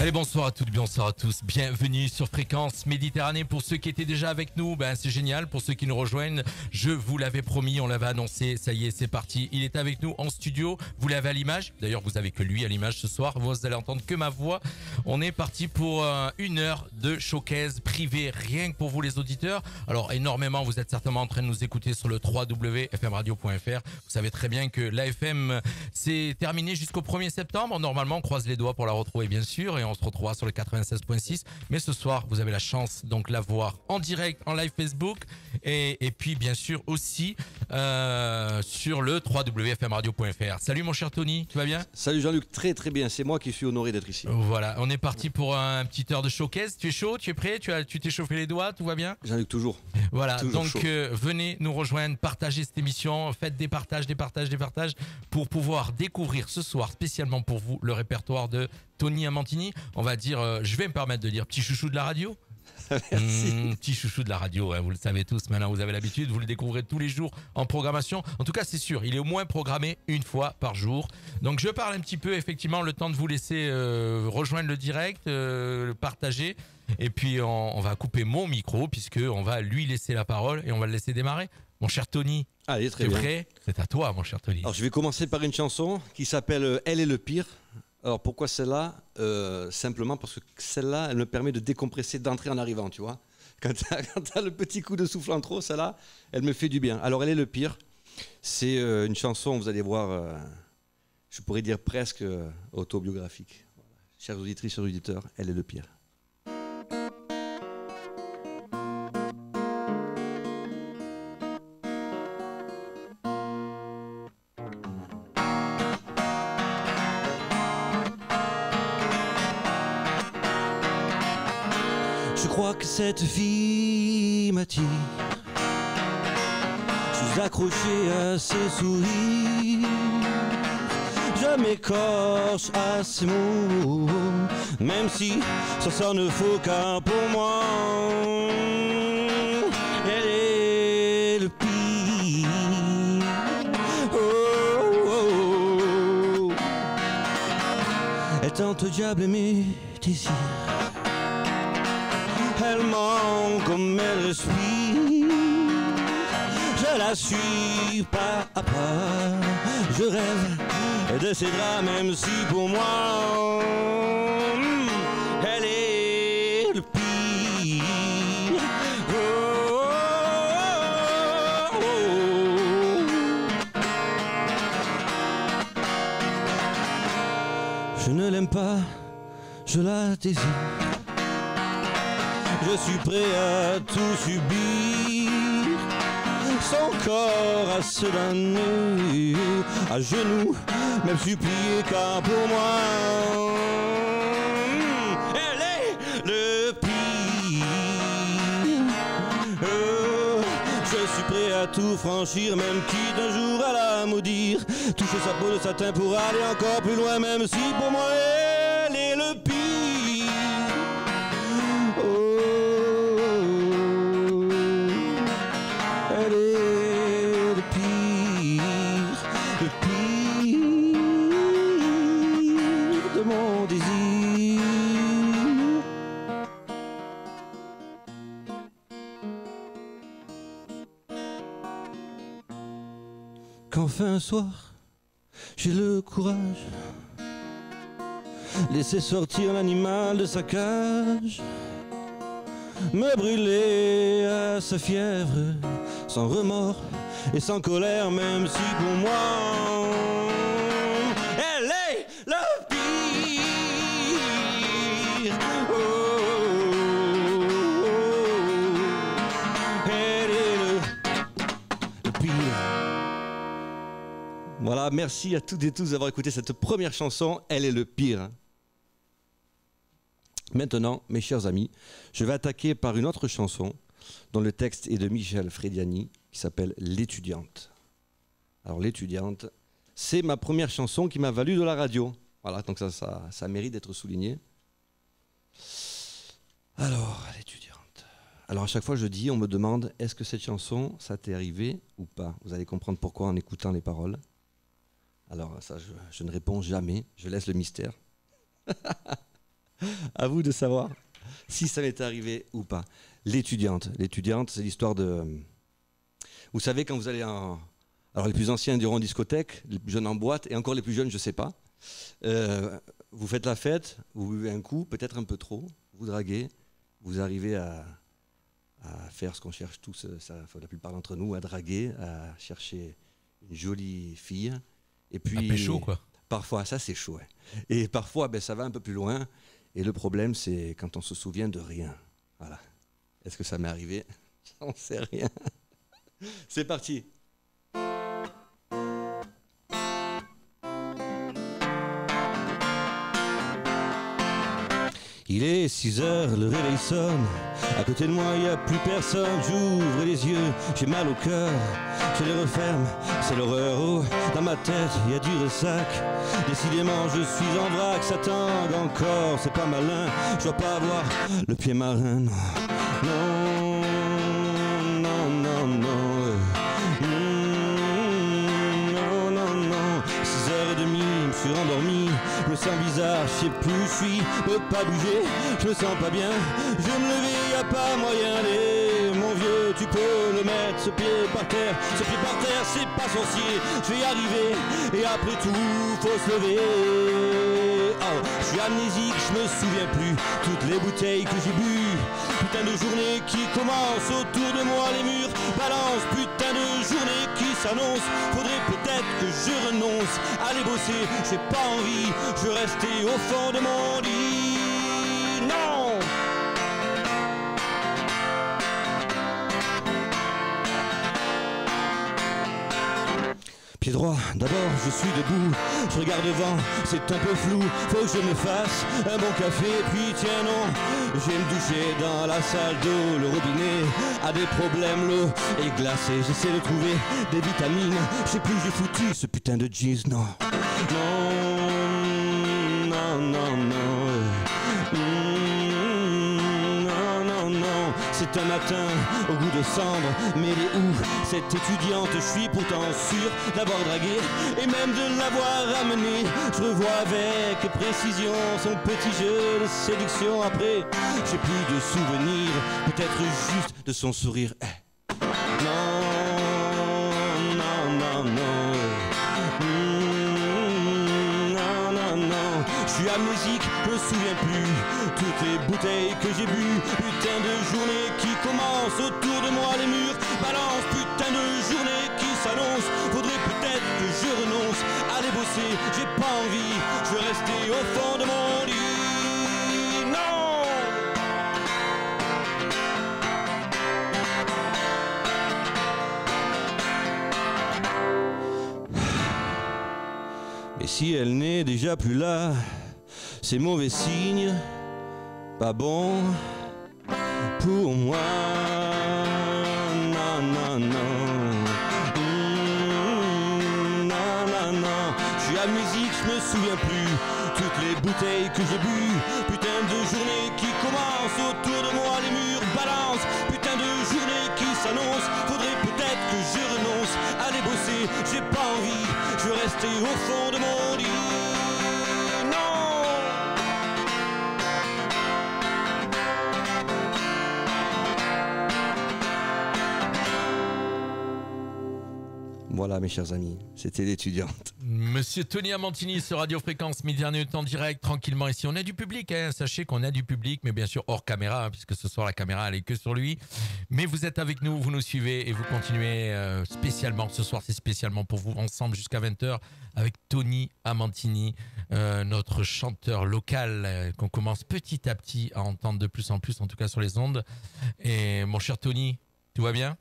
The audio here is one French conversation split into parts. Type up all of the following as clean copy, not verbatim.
Allez, bonsoir à toutes, bonsoir à tous. Bienvenue sur Fréquence Méditerranée. Pour ceux qui étaient déjà avec nous, c'est génial. Pour ceux qui nous rejoignent, je vous l'avais promis, on l'avait annoncé. Ça y est, c'est parti. Il est avec nous en studio. Vous l'avez à l'image. D'ailleurs, vous avez que lui à l'image ce soir. Vous allez entendre que ma voix. On est parti pour une heure de showcase privé, rien que pour vous les auditeurs. Alors, énormément, vous êtes certainement en train de nous écouter sur le www.fmradio.fr. Vous savez très bien que l'AFM, c'est terminé jusqu'au 1er septembre. Normalement, on croise les doigts pour la retrouver, bien sûr. Et on se retrouvera sur le 96.6. Mais ce soir, vous avez la chance donc la voir en direct, en live Facebook. Et puis, bien sûr, aussi sur le www.fmradio.fr. Salut mon cher Tony, tu vas bien? Salut Jean-Luc, très très bien. C'est moi qui suis honoré d'être ici. Voilà, on est parti pour un petit heure de showcase. Tu es chaud? Tu es prêt? Tu t'es chauffé les doigts? Tout va bien? Jean-Luc, toujours. Voilà, toujours donc venez nous rejoindre, partagez cette émission, faites des partages pour pouvoir découvrir ce soir spécialement pour vous le répertoire de Tony Amantini. On va dire, je vais me permettre de dire petit chouchou de la radio. Petit chouchou de la radio, hein, vous le savez tous, maintenant vous avez l'habitude, vous le découvrez tous les jours en programmation. En tout cas, c'est sûr, il est au moins programmé une fois par jour. Donc je parle un petit peu, effectivement, le temps de vous laisser rejoindre le direct, le partager. Et puis on va couper mon micro puisqu'on va lui laisser la parole et on va le laisser démarrer. Mon cher Tony, allez, très bien. Prêt? C'est à toi, mon cher Tony. Alors je vais commencer par une chanson qui s'appelle Elle est le pire. Alors pourquoi celle-là? Simplement parce que celle-là, elle me permet de décompresser d'entrée en arrivant, tu vois. Quand t'as le petit coup de souffle en trop, celle-là, elle me fait du bien. Alors elle est le pire. C'est une chanson, vous allez voir, je pourrais dire presque autobiographique. Voilà. Chères auditrices, chers auditeurs, elle est le pire. Je crois que cette fille m'attire. Je suis accroché à ses sourires. Je m'écorche à ses mots, même si ça ne faut qu'un pour moi. Elle est le pire. Oh, oh, oh. Elle tente au diable mes désirs. Elle ment comme elle respire. Je la suis pas à pas. Je rêve de ses draps, même si pour moi elle est le pire. Oh, oh, oh. Je ne l'aime pas, je la désire. Je suis prêt à tout subir. Son corps à se donner, à genoux, même supplier car pour moi elle est le pire. Oh, je suis prêt à tout franchir, même quitte un jour à la maudire. Toucher sa peau de satin pour aller encore plus loin, même si pour moi elle est le pire. Oh, elle est le pire de mon désir. Qu'enfin un soir, j'ai le courage laisser sortir l'animal de sa cage, me brûler à sa fièvre, sans remords et sans colère, même si pour moi elle est le pire. Oh, oh, oh. Elle est le pire. Voilà, merci à toutes et tous d'avoir écouté cette première chanson, Elle est le pire. Maintenant, mes chers amis, je vais attaquer par une autre chanson dont le texte est de Michel Frediani, qui s'appelle L'étudiante. Alors l'étudiante, c'est ma première chanson qui m'a valu de la radio. Voilà, donc ça mérite d'être souligné. Alors, l'étudiante. Alors à chaque fois je dis, on me demande, est-ce que cette chanson, ça t'est arrivé ou pas? Vous allez comprendre pourquoi en écoutant les paroles. Alors ça, je ne réponds jamais, je laisse le mystère. À vous de savoir si ça m'est arrivé ou pas. L'étudiante, c'est l'histoire de... Vous savez, quand vous allez en... Alors les plus anciens diront discothèque, les plus jeunes en boîte, et encore les plus jeunes, je ne sais pas. Vous faites la fête, vous buvez un coup, peut-être un peu trop, vous draguez, vous arrivez à faire ce qu'on cherche tous, la plupart d'entre nous, à draguer, à chercher une jolie fille. Et puis, un pécho, quoi. Parfois, ça c'est chaud. Ouais. Et parfois, ça va un peu plus loin. Et le problème, c'est quand on se souvient de rien. Voilà. Est-ce que ça m'est arrivé? J'en sais rien. C'est parti. Il est 6 heures, le réveil sonne. À côté de moi, il n'y a plus personne. J'ouvre les yeux, j'ai mal au cœur. Je les referme, c'est l'horreur. Oh, dans ma tête, il y a du ressac. Décidément, je suis en vrac. Ça tangue encore, c'est pas malin. Je dois pas avoir le pied marin. Non, non, non, non, non. Non, non, non. 6h30, je me suis rendormi. Je me sens bizarre, je sais plus où je suis, peux pas bouger, je me sens pas bien, je vais me lever, y a pas moyen d'aller, mon vieux, tu peux le mettre, ce pied par terre, c'est pas sorcier, je vais y arriver, et après tout, faut se lever. Oh, je suis amnésique, je me souviens plus, toutes les bouteilles que j'ai bu, putain de journée qui commence, autour de moi les murs balancent, putain de journée qui s'annonce, faudrait peut-être que je renonce, aller bosser, j'ai pas envie, je veux rester au fond de mon lit. Non! Pied droit, d'abord je suis debout, je regarde devant, c'est un peu flou, faut que je me fasse un bon café, puis tiens non, je vais me doucher dans la salle d'eau, le robinet a des problèmes, l'eau est glacée, j'essaie de trouver des vitamines, je sais plus j'ai foutu ce putain de jeans, non, non, non, non, non. C'est un matin au goût de cendre, mais elle est où cette étudiante? Je suis pourtant sûr d'avoir dragué et même de l'avoir ramenée. Je revois avec précision son petit jeu de séduction. Après, j'ai plus de souvenirs, peut-être juste de son sourire. Non, non, non, non. Non, non, non. Je suis amnésique, je me souviens plus. Toutes les bouteilles que j'ai bu, putain de journée qui commence, autour de moi les murs balancent, putain de journée qui s'annonce, faudrait peut-être que je renonce, aller bosser, j'ai pas envie, je veux rester au fond de mon lit. Non! Mais si elle n'est déjà plus là, c'est mauvais signe, pas bon pour moi. Non, non, non. Non, non, non. Je suis amnésique, je me souviens plus. Toutes les bouteilles que j'ai bu, putain de journée qui commence, autour de moi les murs balancent, putain de journée qui s'annonce, faudrait peut-être que je renonce, aller bosser, j'ai pas envie, je veux rester au fond de mon lit. Voilà mes chers amis, c'était l'étudiante. Monsieur Tony Amantini sur Radio Fréquence Méditerranée en direct, tranquillement ici. On a du public, hein. Sachez qu'on a du public, mais bien sûr hors caméra, hein, puisque ce soir la caméra elle est que sur lui. Mais vous êtes avec nous, vous nous suivez et vous continuez spécialement. Ce soir c'est spécialement pour vous, ensemble jusqu'à 20h avec Tony Amantini, notre chanteur local qu'on commence petit à petit à entendre de plus en plus, en tout cas sur les ondes. Et mon cher Tony, tout va bien ?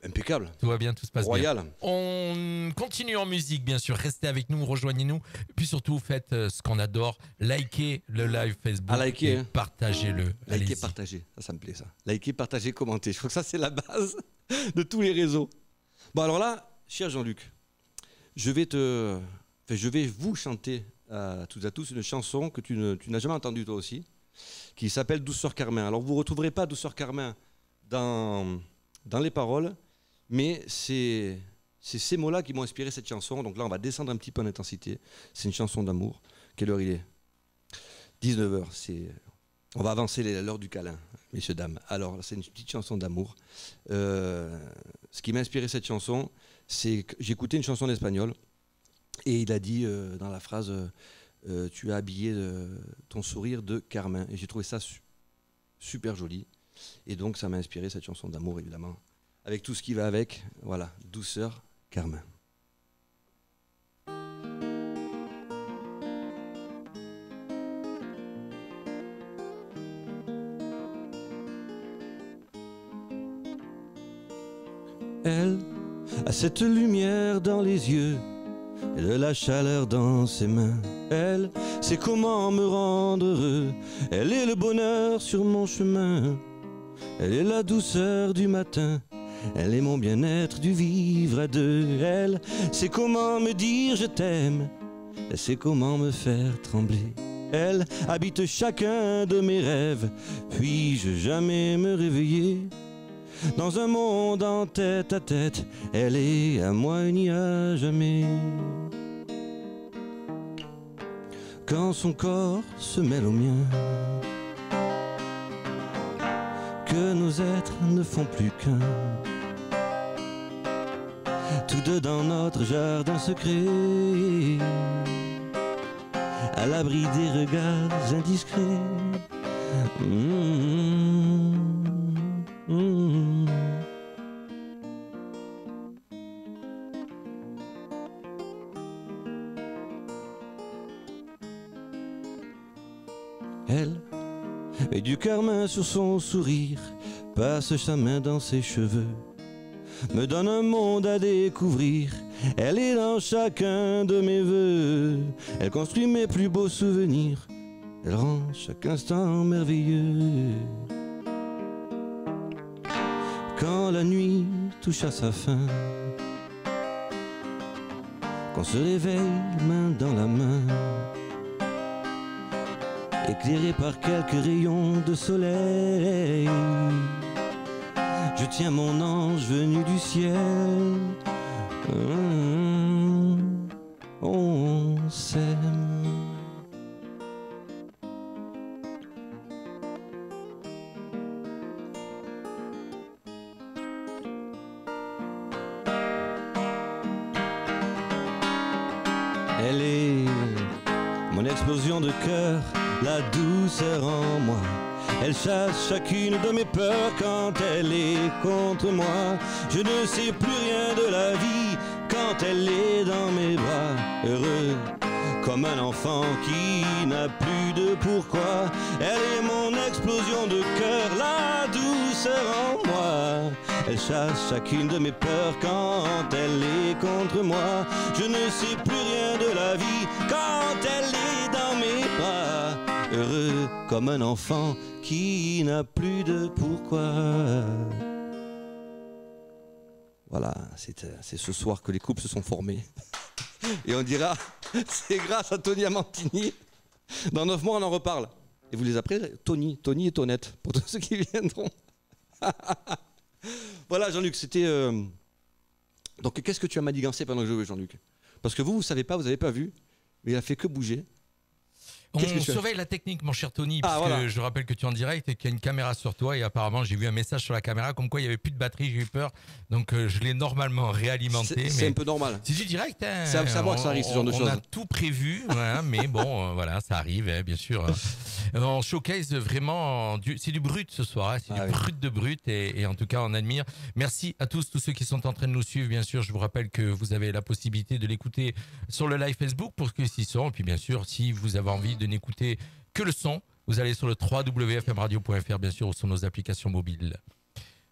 Impeccable. Tout va bien, tout se passe Royal. bien. On continue en musique, bien sûr. Restez avec nous, rejoignez-nous. Et puis surtout, faites ce qu'on adore. Likez le live Facebook. Liker, et partagez-le. Liker, partagez. Ça me plaît, ça. Liker, partager, commenter. Je crois que ça, c'est la base de tous les réseaux. Bon, alors là, cher Jean-Luc, je vais vous chanter à toutes et à tous une chanson que tu n'as jamais entendue toi aussi, qui s'appelle Douceur Carmin. Alors, vous ne retrouverez pas Douceur Carmin dans les paroles, mais c'est ces mots-là qui m'ont inspiré cette chanson. Donc là, on va descendre un petit peu en intensité. C'est une chanson d'amour. Quelle heure il est ? 19h, on va avancer l'heure du câlin, messieurs, dames. Alors, c'est une petite chanson d'amour. Ce qui m'a inspiré cette chanson, c'est que j'écoutais une chanson d'espagnol et il a dit dans la phrase tu as habillé ton sourire de Carmin. Et j'ai trouvé ça super joli. Et donc, ça m'a inspiré cette chanson d'amour, évidemment. Avec tout ce qui va avec, voilà, douceur, Carmin. Elle a cette lumière dans les yeux et de la chaleur dans ses mains. Elle sait comment me rendre heureux. Elle est le bonheur sur mon chemin. Elle est la douceur du matin. Elle est mon bien-être du vivre à deux. Elle sait comment me dire je t'aime. Elle sait comment me faire trembler. Elle habite chacun de mes rêves. Puis-je jamais me réveiller dans un monde en tête à tête? Elle est à moi, il n'y a jamais. Quand son corps se mêle au mien, que nos êtres ne font plus qu'un, tous deux dans notre jardin secret, à l'abri des regards indiscrets. Elle met du carmin sur son sourire, passe sa main dans ses cheveux, me donne un monde à découvrir. Elle est dans chacun de mes vœux. Elle construit mes plus beaux souvenirs. Elle rend chaque instant merveilleux. Quand la nuit touche à sa fin, qu'on se réveille main dans la main, éclairé par quelques rayons de soleil, je tiens mon ange venu du ciel. On s'aime. Elle est mon explosion de cœur, la douceur en moi. Elle chasse chacune de mes peurs quand elle est contre moi. Je ne sais plus rien de la vie quand elle est dans mes bras. Heureux comme un enfant qui n'a plus de pourquoi. Elle est mon explosion de cœur, la douceur en moi. Elle chasse chacune de mes peurs quand elle est contre moi. Je ne sais plus rien de la vie quand elle est dans mes bras. Heureux comme un enfant qui n'a plus de pourquoi. Voilà, c'est ce soir que les couples se sont formés. Et on dira, c'est grâce à Tony Amantini. Dans 9 mois, on en reparle. Et vous les appelez Tony et Tonette, pour tous ceux qui viendront. Voilà, Jean-Luc, c'était... Donc, qu'est-ce que tu as manigancé pendant que je jouais, Jean-Luc? Parce que vous ne savez pas, vous n'avez pas vu, mais il a fait que bouger. On surveille la technique, mon cher Tony, parce que je rappelle que tu es en direct et qu'il y a une caméra sur toi. Et apparemment, j'ai vu un message sur la caméra comme quoi il n'y avait plus de batterie. J'ai eu peur. Donc, je l'ai normalement réalimenté. C'est un peu normal. C'est du direct. Hein. C'est à savoir que ça arrive, ce genre de choses. On a tout prévu, voilà, mais bon, voilà, ça arrive, hein, bien sûr. On showcase vraiment. C'est du brut ce soir. Hein, c'est du brut de brut. Et en tout cas, on admire. Merci à tous ceux qui sont en train de nous suivre. Bien sûr, je vous rappelle que vous avez la possibilité de l'écouter sur le live Facebook pour ceux qui sont. Et puis, bien sûr, si vous avez envie de n'écouter que le son, vous allez sur le www.fmradio.fr, bien sûr, ou sur nos applications mobiles.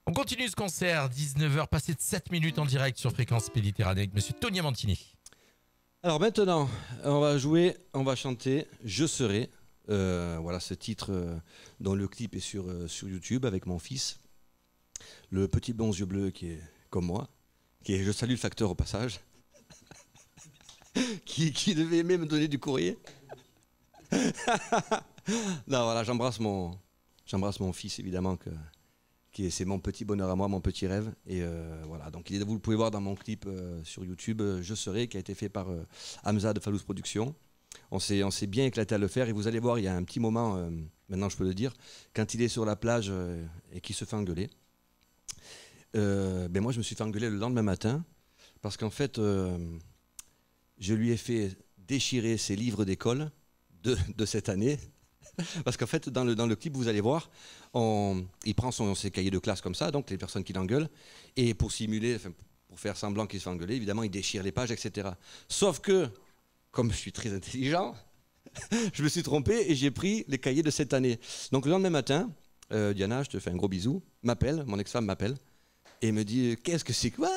On continue ce concert, 19h, passé de 7 minutes en direct sur Fréquence Méditerranée avec monsieur Tony Amantini. Alors maintenant, on va chanter Je serai. Voilà ce titre dont le clip est sur YouTube avec mon fils. Le petit blond aux yeux bleus qui est comme moi, je salue le facteur au passage, qui devait aimer me donner du courrier. Non, voilà, j'embrasse mon fils évidemment c'est mon petit bonheur à moi, mon petit rêve. Et voilà, donc vous le pouvez voir dans mon clip sur YouTube, Je serai, qui a été fait par Hamza de Fallouz Productions. On s'est bien éclaté à le faire et vous allez voir, il y a un petit moment, maintenant je peux le dire, quand il est sur la plage et qu'il se fait engueuler. Ben moi je me suis fait engueuler le lendemain matin parce qu'en fait je lui ai fait déchirer ses livres d'école de cette année. Parce qu'en fait, dans le clip, vous allez voir, il prend ses cahiers de classe comme ça, donc les personnes qui l'engueulent, et pour simuler, pour faire semblant qu'il se fait engueuler, évidemment, il déchire les pages, etc. Sauf que, comme je suis très intelligent, je me suis trompé et j'ai pris les cahiers de cette année. Donc le lendemain matin, Diana, je te fais un gros bisou, mon ex-femme m'appelle, et me dit « Qu'est-ce que c'est quoi ?»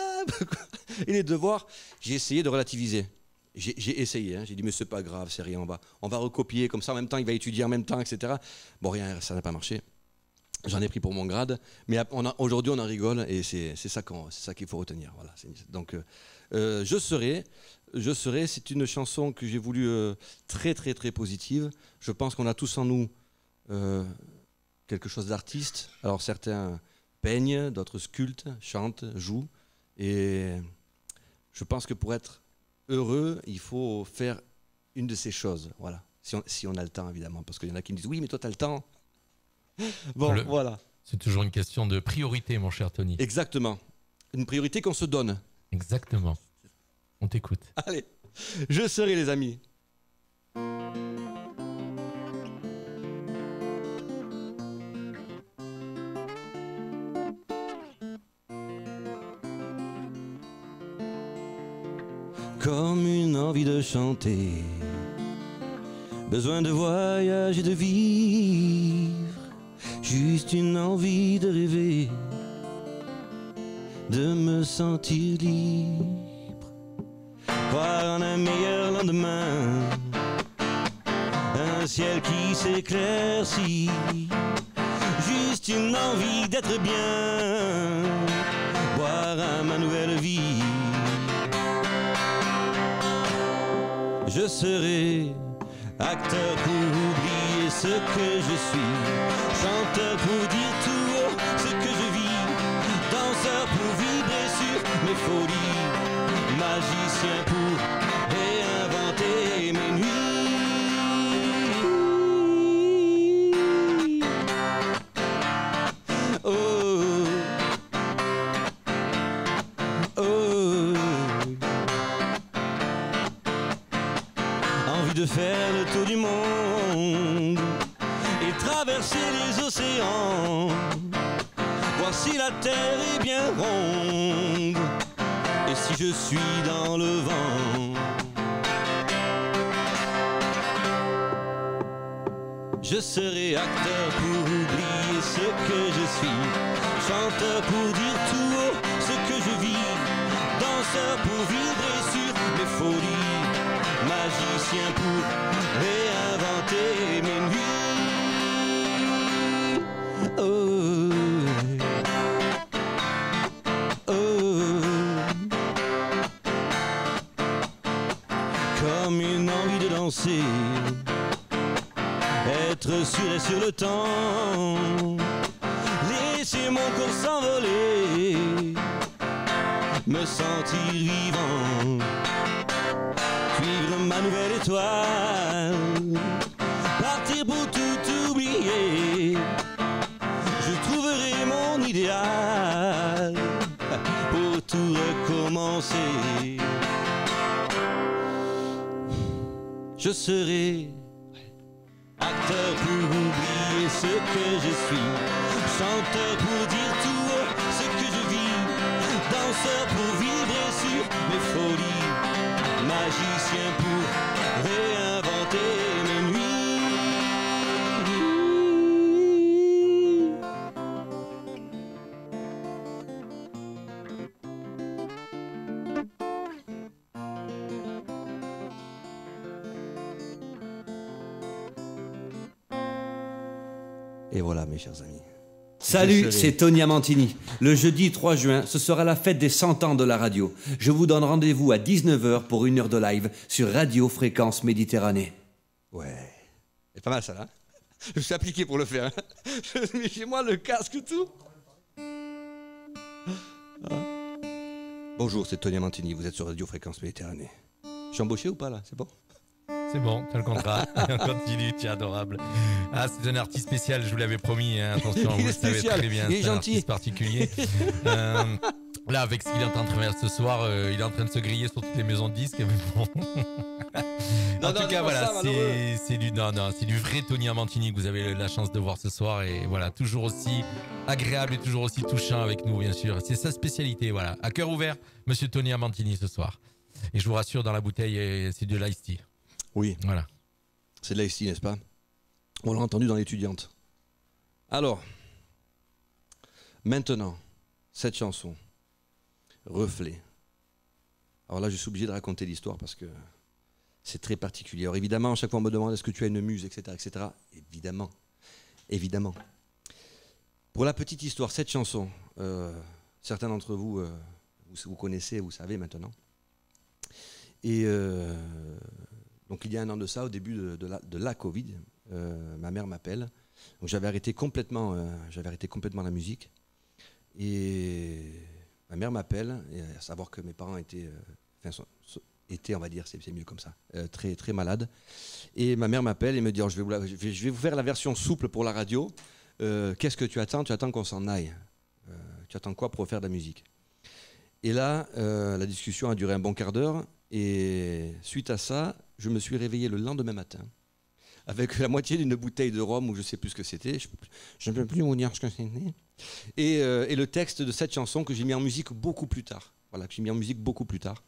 Et les devoirs, j'ai essayé de relativiser. J'ai essayé, hein. J'ai dit mais c'est pas grave, c'est rien, on va recopier comme ça en même temps, il va étudier en même temps, etc. Bon, rien, ça n'a pas marché. J'en ai pris pour mon grade, mais aujourd'hui on en rigole et c'est ça qu'il faut retenir. Voilà. Donc je serai, c'est une chanson que j'ai voulu très très très positive. Je pense qu'on a tous en nous quelque chose d'artiste. Alors certains peignent, d'autres sculptent, chantent, jouent, et je pense que pour être heureux, il faut faire une de ces choses, voilà. Si on a le temps, évidemment, parce qu'il y en a qui me disent « Oui, mais toi, tu as le temps ». Bon, voilà. C'est toujours une question de priorité, mon cher Tony. Exactement. Une priorité qu'on se donne. Exactement. On t'écoute. Allez, je serai, les amis. Comme une envie de chanter, besoin de voyage et de vivre, juste une envie de rêver, de me sentir libre, croire en un meilleur lendemain, un ciel qui s'éclaircit, juste une envie d'être bien, boire à ma nouvelle vie. Je serai acteur pour oublier ce que je suis, chanteur pour dire tout haut ce que je vis, danseur pour vibrer sur mes folies, magicien pour réinventer mes nuits. Oh, oh, envie de faire le tour du monde et traverser les océans, voir si la terre est bien ronde et si je suis dans le vent. Je serai acteur pour oublier ce que je suis, chanteur pour dire tout haut ce que je vis, danseur pour vibrer sur mes folies, magicien pour réinventer mes nuits. Oh, oh, comme une envie de danser, être sûr et sur le temps, laisser mon corps s'envoler, me sentir vivant, suivre ma nouvelle étoile, partir pour tout oublier, je trouverai mon idéal pour tout recommencer. Je serai acteur pour oublier ce que je suis, chanteur pour dire tout haut ce que je vis, danseur pour vibrer sur mes folies, magicien pour réinventer mes nuits. Et voilà, mes chers amis. Salut, c'est Tony Amantini. Le jeudi 3 juin, ce sera la fête des 100 ans de la radio. Je vous donne rendez-vous à 19h pour 1 heure de live sur Radio Fréquence Méditerranée. Ouais, c'est pas mal ça, là. Je me suis appliqué pour le faire. Je mets chez moi le casque et tout. Bonjour, c'est Tony Amantini. Vous êtes sur Radio Fréquence Méditerranée. Je suis embauché ou pas, là? C'est bon? c'est bon, t'as le contrat. On continue, tiens, adorable. Ah, c'est un artiste spécial, je vous l'avais promis. Hein. Attention, Il vous est le savez spécial, très bien, il est c'est un gentil. artiste particulier. Là, avec ce qu'il est en train de faire ce soir, il est en train de se griller sur toutes les maisons de disques. Mais bon. En tout cas, voilà, c'est du vrai Tony Amantini que vous avez la chance de voir ce soir. Et voilà, toujours aussi agréable et toujours aussi touchant avec nous, bien sûr. C'est sa spécialité, voilà. À cœur ouvert, monsieur Tony Amantini ce soir. Et je vous rassure, dans la bouteille, c'est de l'ice tea. Oui, Voilà. c'est de l'ice tea, n'est-ce pas? On l'a entendu dans l'étudiante. Alors, maintenant, cette chanson, Reflet. Alors là, je suis obligé de raconter l'histoire parce que c'est très particulier. Alors évidemment, à chaque fois on me demande est-ce que tu as une muse, etc., etc. Évidemment, évidemment. Pour la petite histoire, cette chanson, certains d'entre vous, vous connaissez, vous savez maintenant. Et donc il y a un an de ça, au début de la Covid, ma mère m'appelle. Donc j'avais arrêté complètement la musique. Et ma mère m'appelle, et à savoir que mes parents étaient, on va dire, c'est mieux comme ça, très, très malades. Et ma mère m'appelle et me dit oh, je vais vous faire la version souple pour la radio. Qu'est-ce que tu attends? Tu attends qu'on s'en aille. Tu attends quoi pour faire de la musique? Et là, la discussion a duré un bon quart d'heure. Et suite à ça, je me suis réveillé le lendemain matin avec la moitié d'une bouteille de rhum ou je ne sais plus ce que c'était. Je ne peux plus vous dire ce que c'était. Et le texte de cette chanson que j'ai mis en musique beaucoup plus tard. Voilà, que j'ai mis en musique beaucoup plus tard.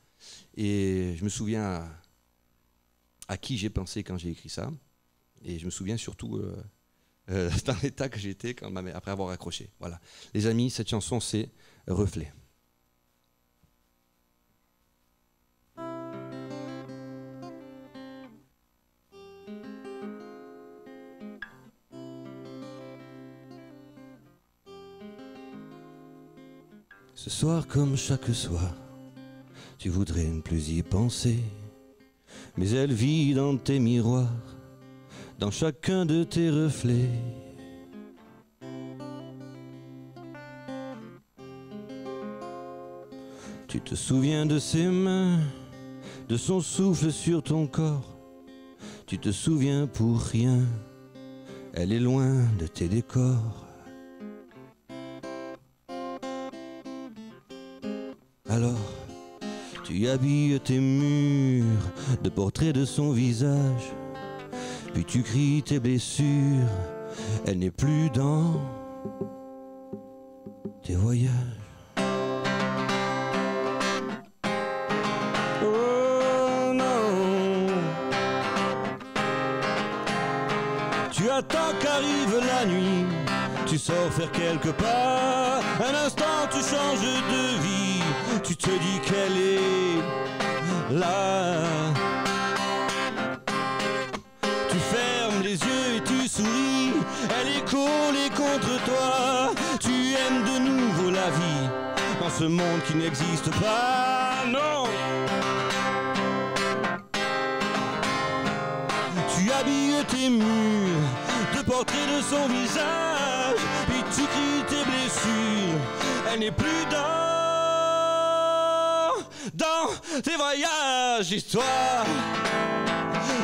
Et je me souviens à qui j'ai pensé quand j'ai écrit ça. Et je me souviens surtout dans l'état que j'étais après avoir accroché. Voilà. Les amis, cette chanson, c'est Reflet. Ce soir comme chaque soir, tu voudrais ne plus y penser, mais elle vit dans tes miroirs, dans chacun de tes reflets. Tu te souviens de ses mains, de son souffle sur ton corps. Tu te souviens pour rien, elle est loin de tes décors. Alors, tu habilles tes murs de portraits de son visage, puis tu cries tes blessures, elle n'est plus dans tes voyages. Oh non, tu attends qu'arrive la nuit, tu sors faire quelques pas, un instant tu changes de vie. Tu te dis qu'elle est là. Tu fermes les yeux et tu souris, elle est collée contre toi. Tu aimes de nouveau la vie dans ce monde qui n'existe pas, non. Tu habilles tes murs de portraits de son visage, puis tu cries tes blessures, elle n'est plus dans tes voyages, histoire.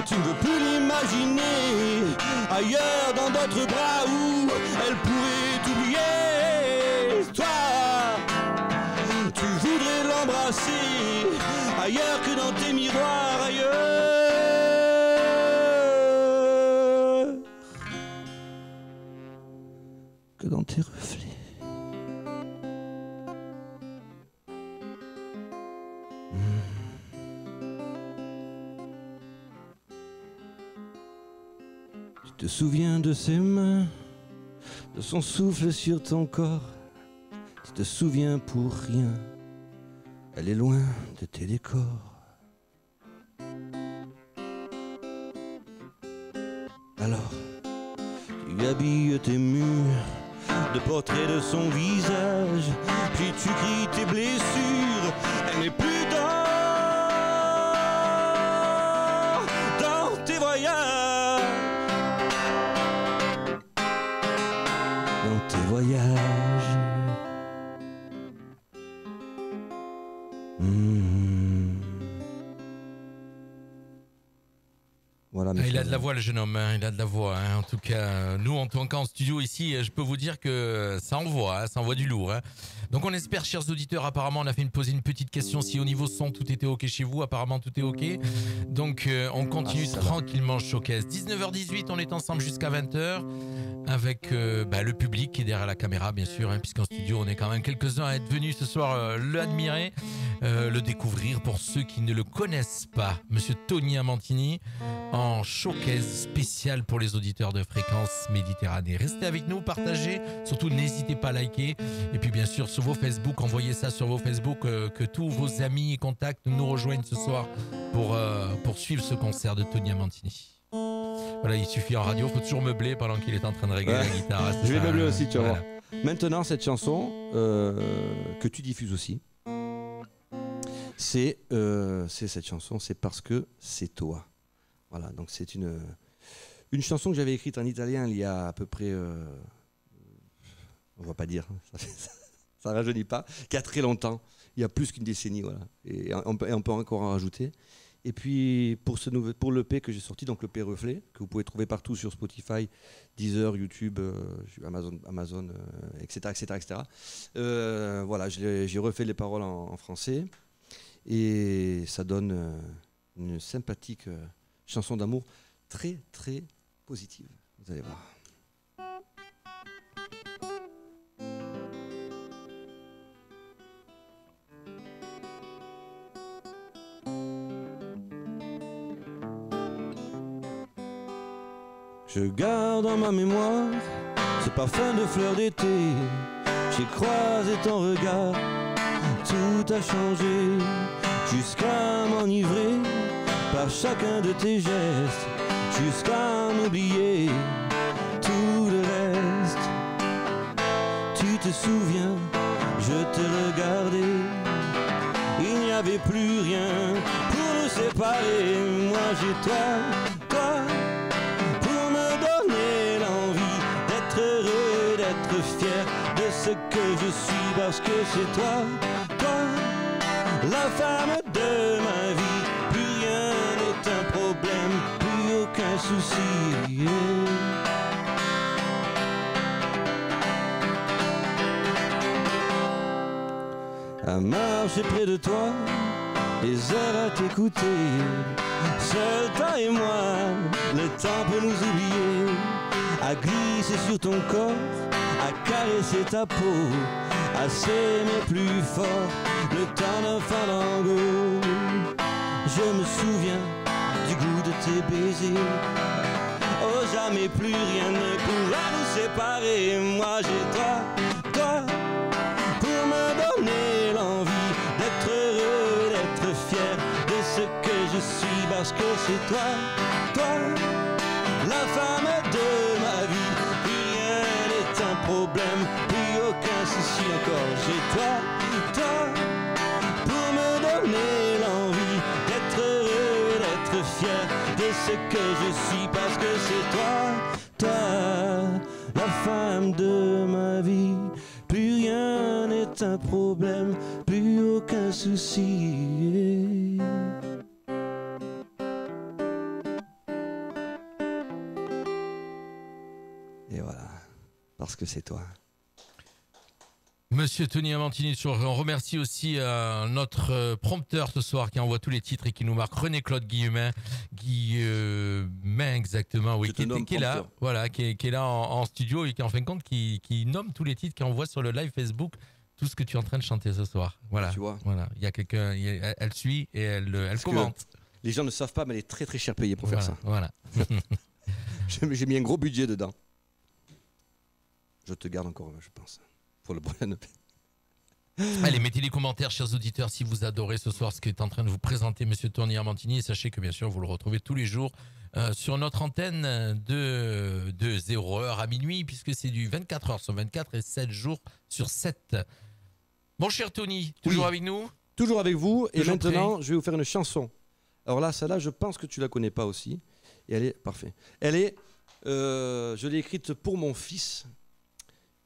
Tu ne veux plus l'imaginer ailleurs dans d'autres bras où elle pourrait t'oublier. Toi, tu voudrais l'embrasser ailleurs que dans tes miroirs, ailleurs que dans tes reflets. Tu te souviens de ses mains, de son souffle sur ton corps. Tu te souviens pour rien, elle est loin de tes décors. Alors, tu habilles tes murs de portraits de son visage, puis tu cries tes blessures, elle n'est plus dans tes voyages. Dans tes voyages. Voilà, il a de la voix, le jeune homme, hein, il a de la voix. Hein. En tout cas, nous, en tant qu'en studio ici, je peux vous dire que ça envoie du lourd. Hein. Donc on espère, chers auditeurs, apparemment on a posé une petite question, si au niveau son tout était ok chez vous, apparemment tout est ok. Donc on continue tranquillement Showcase. 19h18, on est ensemble jusqu'à 20h avec le public qui est derrière la caméra, bien sûr, hein, puisqu'en studio on est quand même quelques-uns à être venus ce soir l'admirer, le découvrir pour ceux qui ne le connaissent pas. Monsieur Tony Amantini en showcase spécial pour les auditeurs de Fréquence Méditerranée. Restez avec nous, partagez, surtout n'hésitez pas à liker. Et puis bien sûr sur vos Facebook, envoyez ça sur vos Facebook, que tous vos amis et contacts nous rejoignent ce soir pour suivre ce concert de Tony Amantini. Voilà, il suffit en radio, il faut toujours meubler pendant qu'il est en train de régler la guitare. Je vais meubler aussi, tu vas voir. Maintenant, cette chanson que tu diffuses aussi, c'est cette chanson, c'est parce que c'est toi. Voilà, donc c'est une chanson que j'avais écrite en italien il y a à peu près, on va pas dire, ça rajeunit pas, qu'il y a très longtemps, il y a plus qu'une décennie, voilà. Et on peut encore en rajouter. Et puis pour l'EP que j'ai sorti, donc l'EP Reflet, que vous pouvez trouver partout sur Spotify, Deezer, YouTube, Amazon, etc., etc., etc. Voilà, j'ai refait les paroles en français et ça donne une sympathique chanson d'amour très très positive. Vous allez voir. Je garde en ma mémoire ce parfum de fleurs d'été. J'ai croisé ton regard, tout a changé, jusqu'à m'enivrer par chacun de tes gestes, jusqu'à en oublier tout le reste. Tu te souviens, je te regardais, il n'y avait plus rien pour nous séparer. Moi j'ai toi, pour me donner l'envie d'être heureux, d'être fier de ce que je suis, parce que c'est toi, la femme de ma vie. Plus rien n'est un problème, plus aucun souci. À marcher près de toi, les heures à t'écouter, seul toi et moi, le temps peut nous oublier. À glisser sur ton corps, à caresser ta peau, à s'aimer plus fort, le temps d'un fandango. Je me souviens du goût de tes baisers, oh jamais plus rien ne pourra nous séparer. Moi j'ai toi, pour me donner l'envie d'être heureux, d'être fier de ce que je suis, parce que c'est toi, la femme de ma vie. Plus rien n'est un problème, plus aucun souci encore. J'ai toi, pour me donner l'envie d'être heureux, d'être fier de ce que je suis, parce que c'est toi, la femme de ma vie. Plus rien n'est un problème, plus aucun souci. Et voilà, parce que c'est toi. Monsieur Tony Amantini, on remercie aussi notre prompteur ce soir qui envoie tous les titres et qui nous marque, René-Claude Guillemin, exactement, oui, qui est là, voilà, qui est là en studio et qui en fin de compte qui nomme tous les titres, qui envoie sur le live Facebook tout ce que tu es en train de chanter ce soir. Voilà, tu vois. Voilà, il y a quelqu'un, elle suit et elle commente. Les gens ne savent pas, mais elle est très très cher payée pour faire ça. Voilà. J'ai mis un gros budget dedans. Je te garde encore, je pense. Pour le prochain EP. Allez, mettez les commentaires, chers auditeurs, si vous adorez ce soir ce qu'est en train de vous présenter Monsieur Tony Amantini. Et sachez que bien sûr, vous le retrouvez tous les jours sur notre antenne de 0h à minuit, puisque c'est du 24h sur 24 et 7 jours sur 7. Mon cher Tony, toujours avec nous ? Toujours avec vous. Et toujours maintenant, prêt. je vais vous faire une chanson. Alors là, celle-là, je pense que tu la connais pas aussi. Et elle est parfaite. Elle est, je l'ai écrite pour mon fils.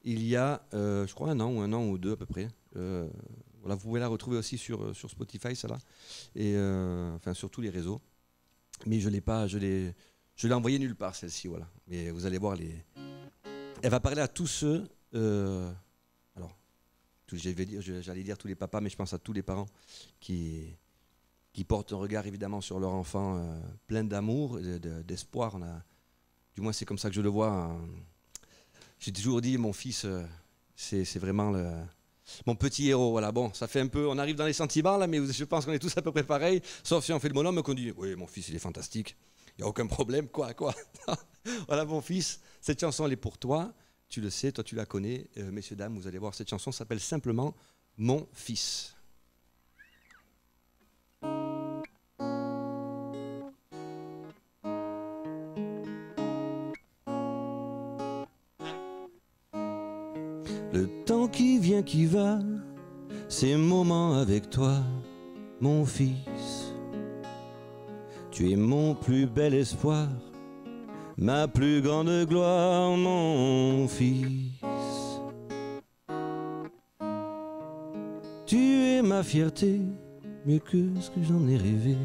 Il y a, je crois, un an ou deux à peu près. Voilà, vous pouvez la retrouver aussi sur Spotify, celle-là, et enfin sur tous les réseaux. mais je l'ai envoyée nulle part, celle-ci, voilà. Mais vous allez voir, elle va parler à tous ceux, alors, j'allais dire tous les papas, mais je pense à tous les parents qui portent un regard évidemment sur leur enfant plein d'amour, d'espoir. Du moins c'est comme ça que je le vois. Hein. J'ai toujours dit, mon fils, c'est vraiment mon petit héros. Voilà. Bon, ça fait un peu, on arrive dans les sentiments là, mais je pense qu'on est tous à peu près pareils, sauf si on fait le bonhomme qu'on dit, oui, mon fils il est fantastique, il n'y a aucun problème, quoi. Voilà, mon fils, cette chanson elle est pour toi, tu le sais, toi tu la connais, messieurs, dames, vous allez voir, cette chanson s'appelle simplement Mon fils. Le temps qui vient, qui va, ces moments avec toi, mon fils. Tu es mon plus bel espoir, ma plus grande gloire, mon fils. Tu es ma fierté, mieux que ce que j'en ai rêvé,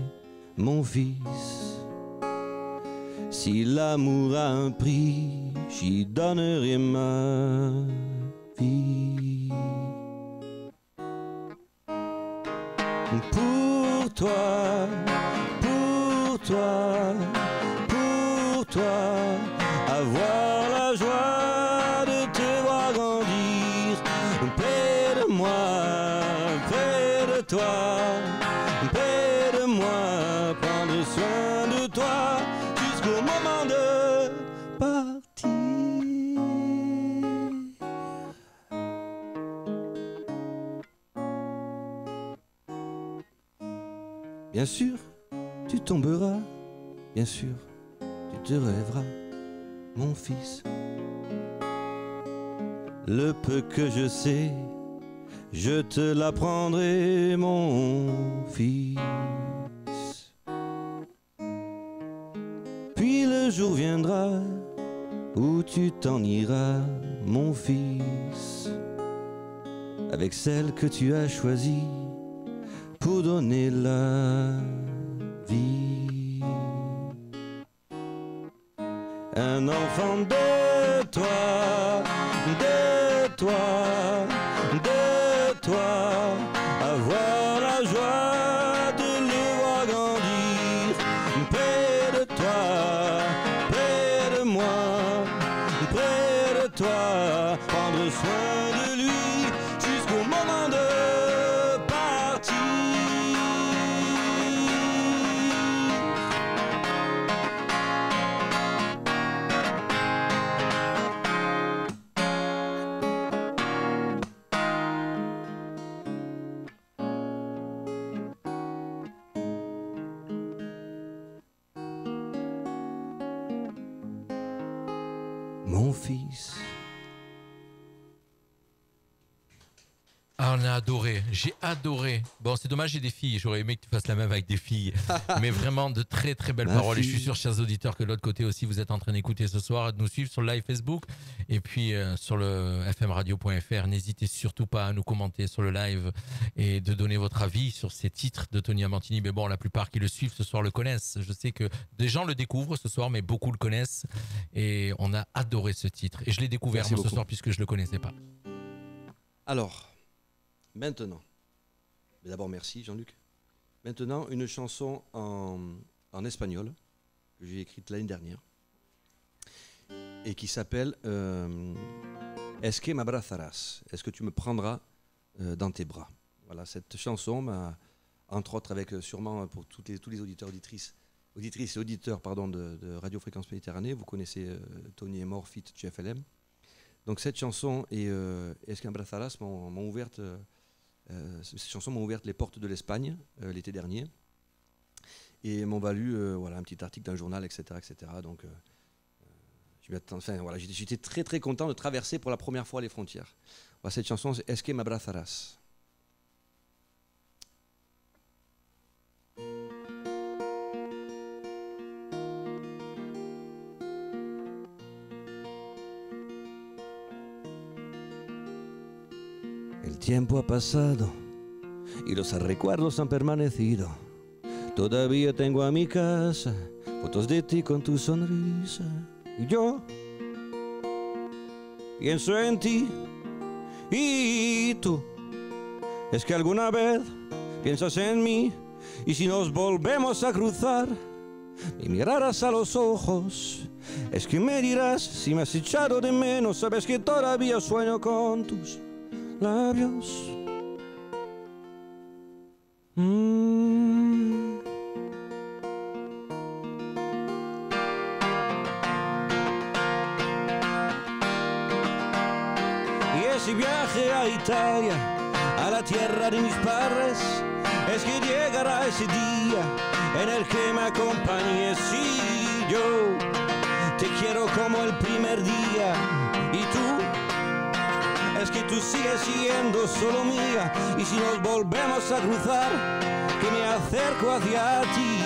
mon fils. Si l'amour a un prix, j'y donnerai ma vie. Pour toi, pour toi, pour toi, avoir la joie de te voir grandir près de moi, près de toi, près de moi, prendre soin de toi jusqu'au moment de partir. Bien sûr, tu tomberas, bien sûr, tu te relèveras, mon fils. Le peu que je sais, je te l'apprendrai, mon fils. Puis le jour viendra où tu t'en iras, mon fils, avec celle que tu as choisie pour donner la vie. Un enfant de toi, de toi, de toi, avoir la joie de le voir grandir près de toi, près de moi, près de toi, prendre soin de lui jusqu'au moment de partir. Mon fils. Ah, on a adoré, j'ai adoré. Bon, c'est dommage, j'ai des filles, j'aurais aimé que tu fasses la même avec des filles. Mais vraiment de très très belles paroles. Et je suis sûr, chers auditeurs, que de l'autre côté aussi, vous êtes en train d'écouter ce soir, de nous suivre sur le live Facebook et puis sur le fmradio.fr. N'hésitez surtout pas à nous commenter sur le live et de donner votre avis sur ces titres de Tony Amantini. Mais bon, la plupart qui le suivent ce soir le connaissent. Je sais que des gens le découvrent ce soir, mais beaucoup le connaissent. Et on a adoré ce titre. Et je l'ai découvert moi, ce soir puisque je ne le connaissais pas. Alors, maintenant, mais d'abord merci Jean-Luc. Maintenant, une chanson en espagnol que j'ai écrite l'année dernière et qui s'appelle Est-ce que m'abrazarás? Est-ce que tu me prendras dans tes bras? Voilà, cette chanson m'a, entre autres avec sûrement pour tous les auditeurs, auditrices et auditeurs de Radio Fréquence Méditerranée, vous connaissez Tony et Mort feat. GFLM. Donc cette chanson et Est-ce que m'abrazarás m'ont ouverte... ces chansons m'ont ouvert les portes de l'Espagne l'été dernier et m'ont valu voilà, un petit article d'un journal, etc. etc. Donc voilà, j'étais très très content de traverser pour la première fois les frontières. Voilà, cette chanson, c'est Est-ce que m'abrazarás? El tiempo ha pasado y los recuerdos han permanecido. Todavía tengo a mi casa fotos de ti con tu sonrisa. Y yo pienso en ti y tú. Es que alguna vez piensas en mí y si nos volvemos a cruzar y mirarás a los ojos, es que me dirás si me has echado de menos. Sabes que todavía sueño con tus labios. Y ese viaje a Italia, a la tierra de mis padres, es que llegará ese día en el que me acompañes. Y yo te quiero como el primer día. Y tú, es que tú sigues siendo solo mía. Y si nos volvemos a cruzar, que me acerco hacia ti,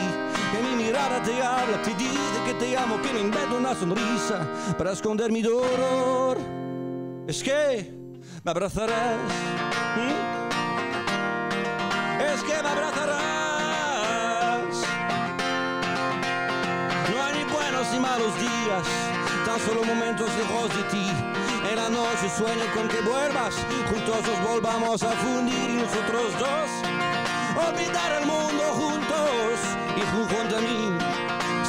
que mi mirada te habla, te dice que te amo, que me invento una sonrisa para esconder mi dolor. Es que me abrazarás, es que me abrazarás. No hay ni buenos ni malos días, tan solo momentos lejos de ti. En la noche sueño con que vuelvas, juntos nos volvamos a fundir y nosotros dos olvidar el mundo juntos y junto a mí,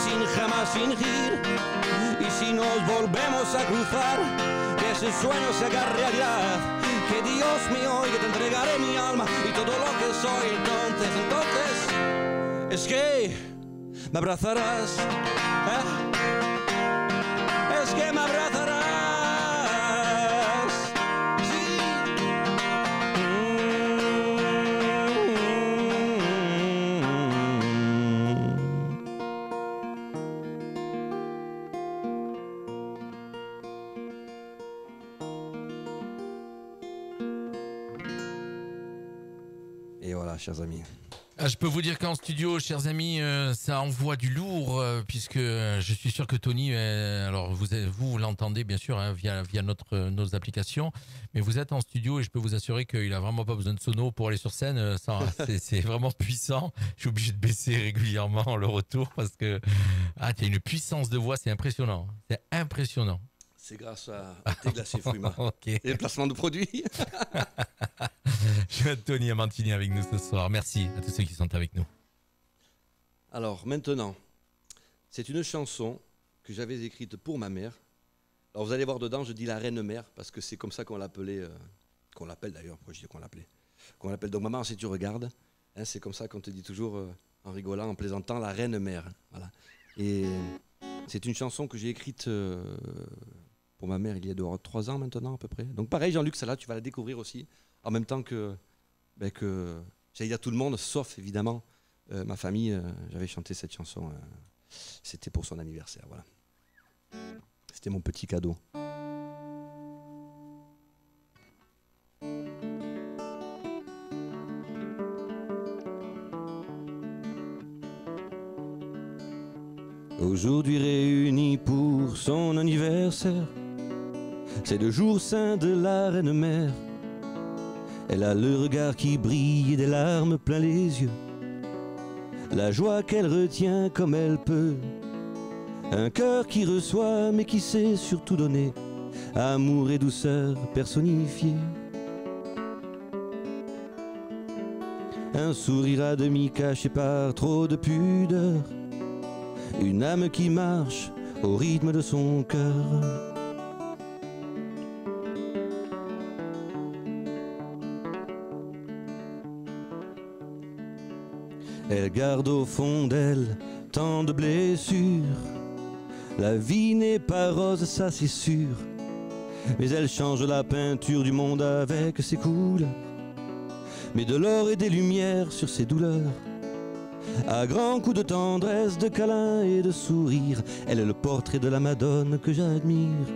sin jamás fingir. Y si nos volvemos a cruzar, que ese sueño se haga realidad, que Dios me oiga, te entregaré mi alma y todo lo que soy. Entonces, es que me abrazarás, es que me abrazarás. Et voilà, chers amis. Je peux vous dire qu'en studio, chers amis, ça envoie du lourd, puisque je suis sûr que Tony, alors vous l'entendez bien sûr via nos applications, mais vous êtes en studio et je peux vous assurer qu'il a vraiment pas besoin de sono pour aller sur scène. C'est vraiment puissant. Je suis obligé de baisser régulièrement le retour parce que tu as une puissance de voix, c'est impressionnant. C'est impressionnant. C'est grâce au thé glacé Fruima Okay. et le placement de produits. Tony Amantini avec nous ce soir. Merci à tous ceux qui sont avec nous. Alors maintenant, c'est une chanson que j'avais écrite pour ma mère. Alors vous allez voir dedans, je dis la reine mère parce que c'est comme ça qu'on l'appelait, qu'on l'appelle d'ailleurs. Pourquoi je dis qu'on l'appelait? Qu'on l'appelle. Donc maman, si tu regardes, hein, c'est comme ça qu'on te dit toujours en rigolant, en plaisantant, la reine mère. Voilà. Et c'est une chanson que j'ai écrite pour ma mère il y a 3 ans maintenant à peu près. Donc pareil, Jean-Luc Salat, tu vas la découvrir aussi. En même temps que j'allais dire tout le monde, sauf évidemment ma famille, j'avais chanté cette chanson, c'était pour son anniversaire, voilà. C'était mon petit cadeau. Aujourd'hui réunis pour son anniversaire, c'est le jour saint de la reine mère. Elle a le regard qui brille et des larmes plein les yeux, la joie qu'elle retient comme elle peut, un cœur qui reçoit mais qui sait surtout donner, amour et douceur personnifiés. Un sourire à demi caché par trop de pudeur, une âme qui marche au rythme de son cœur. Elle garde au fond d'elle tant de blessures. La vie n'est pas rose, ça c'est sûr, mais elle change la peinture du monde avec ses couleurs, met de l'or et des lumières sur ses douleurs. À grands coups de tendresse, de câlins et de sourires, elle est le portrait de la Madone que j'admire.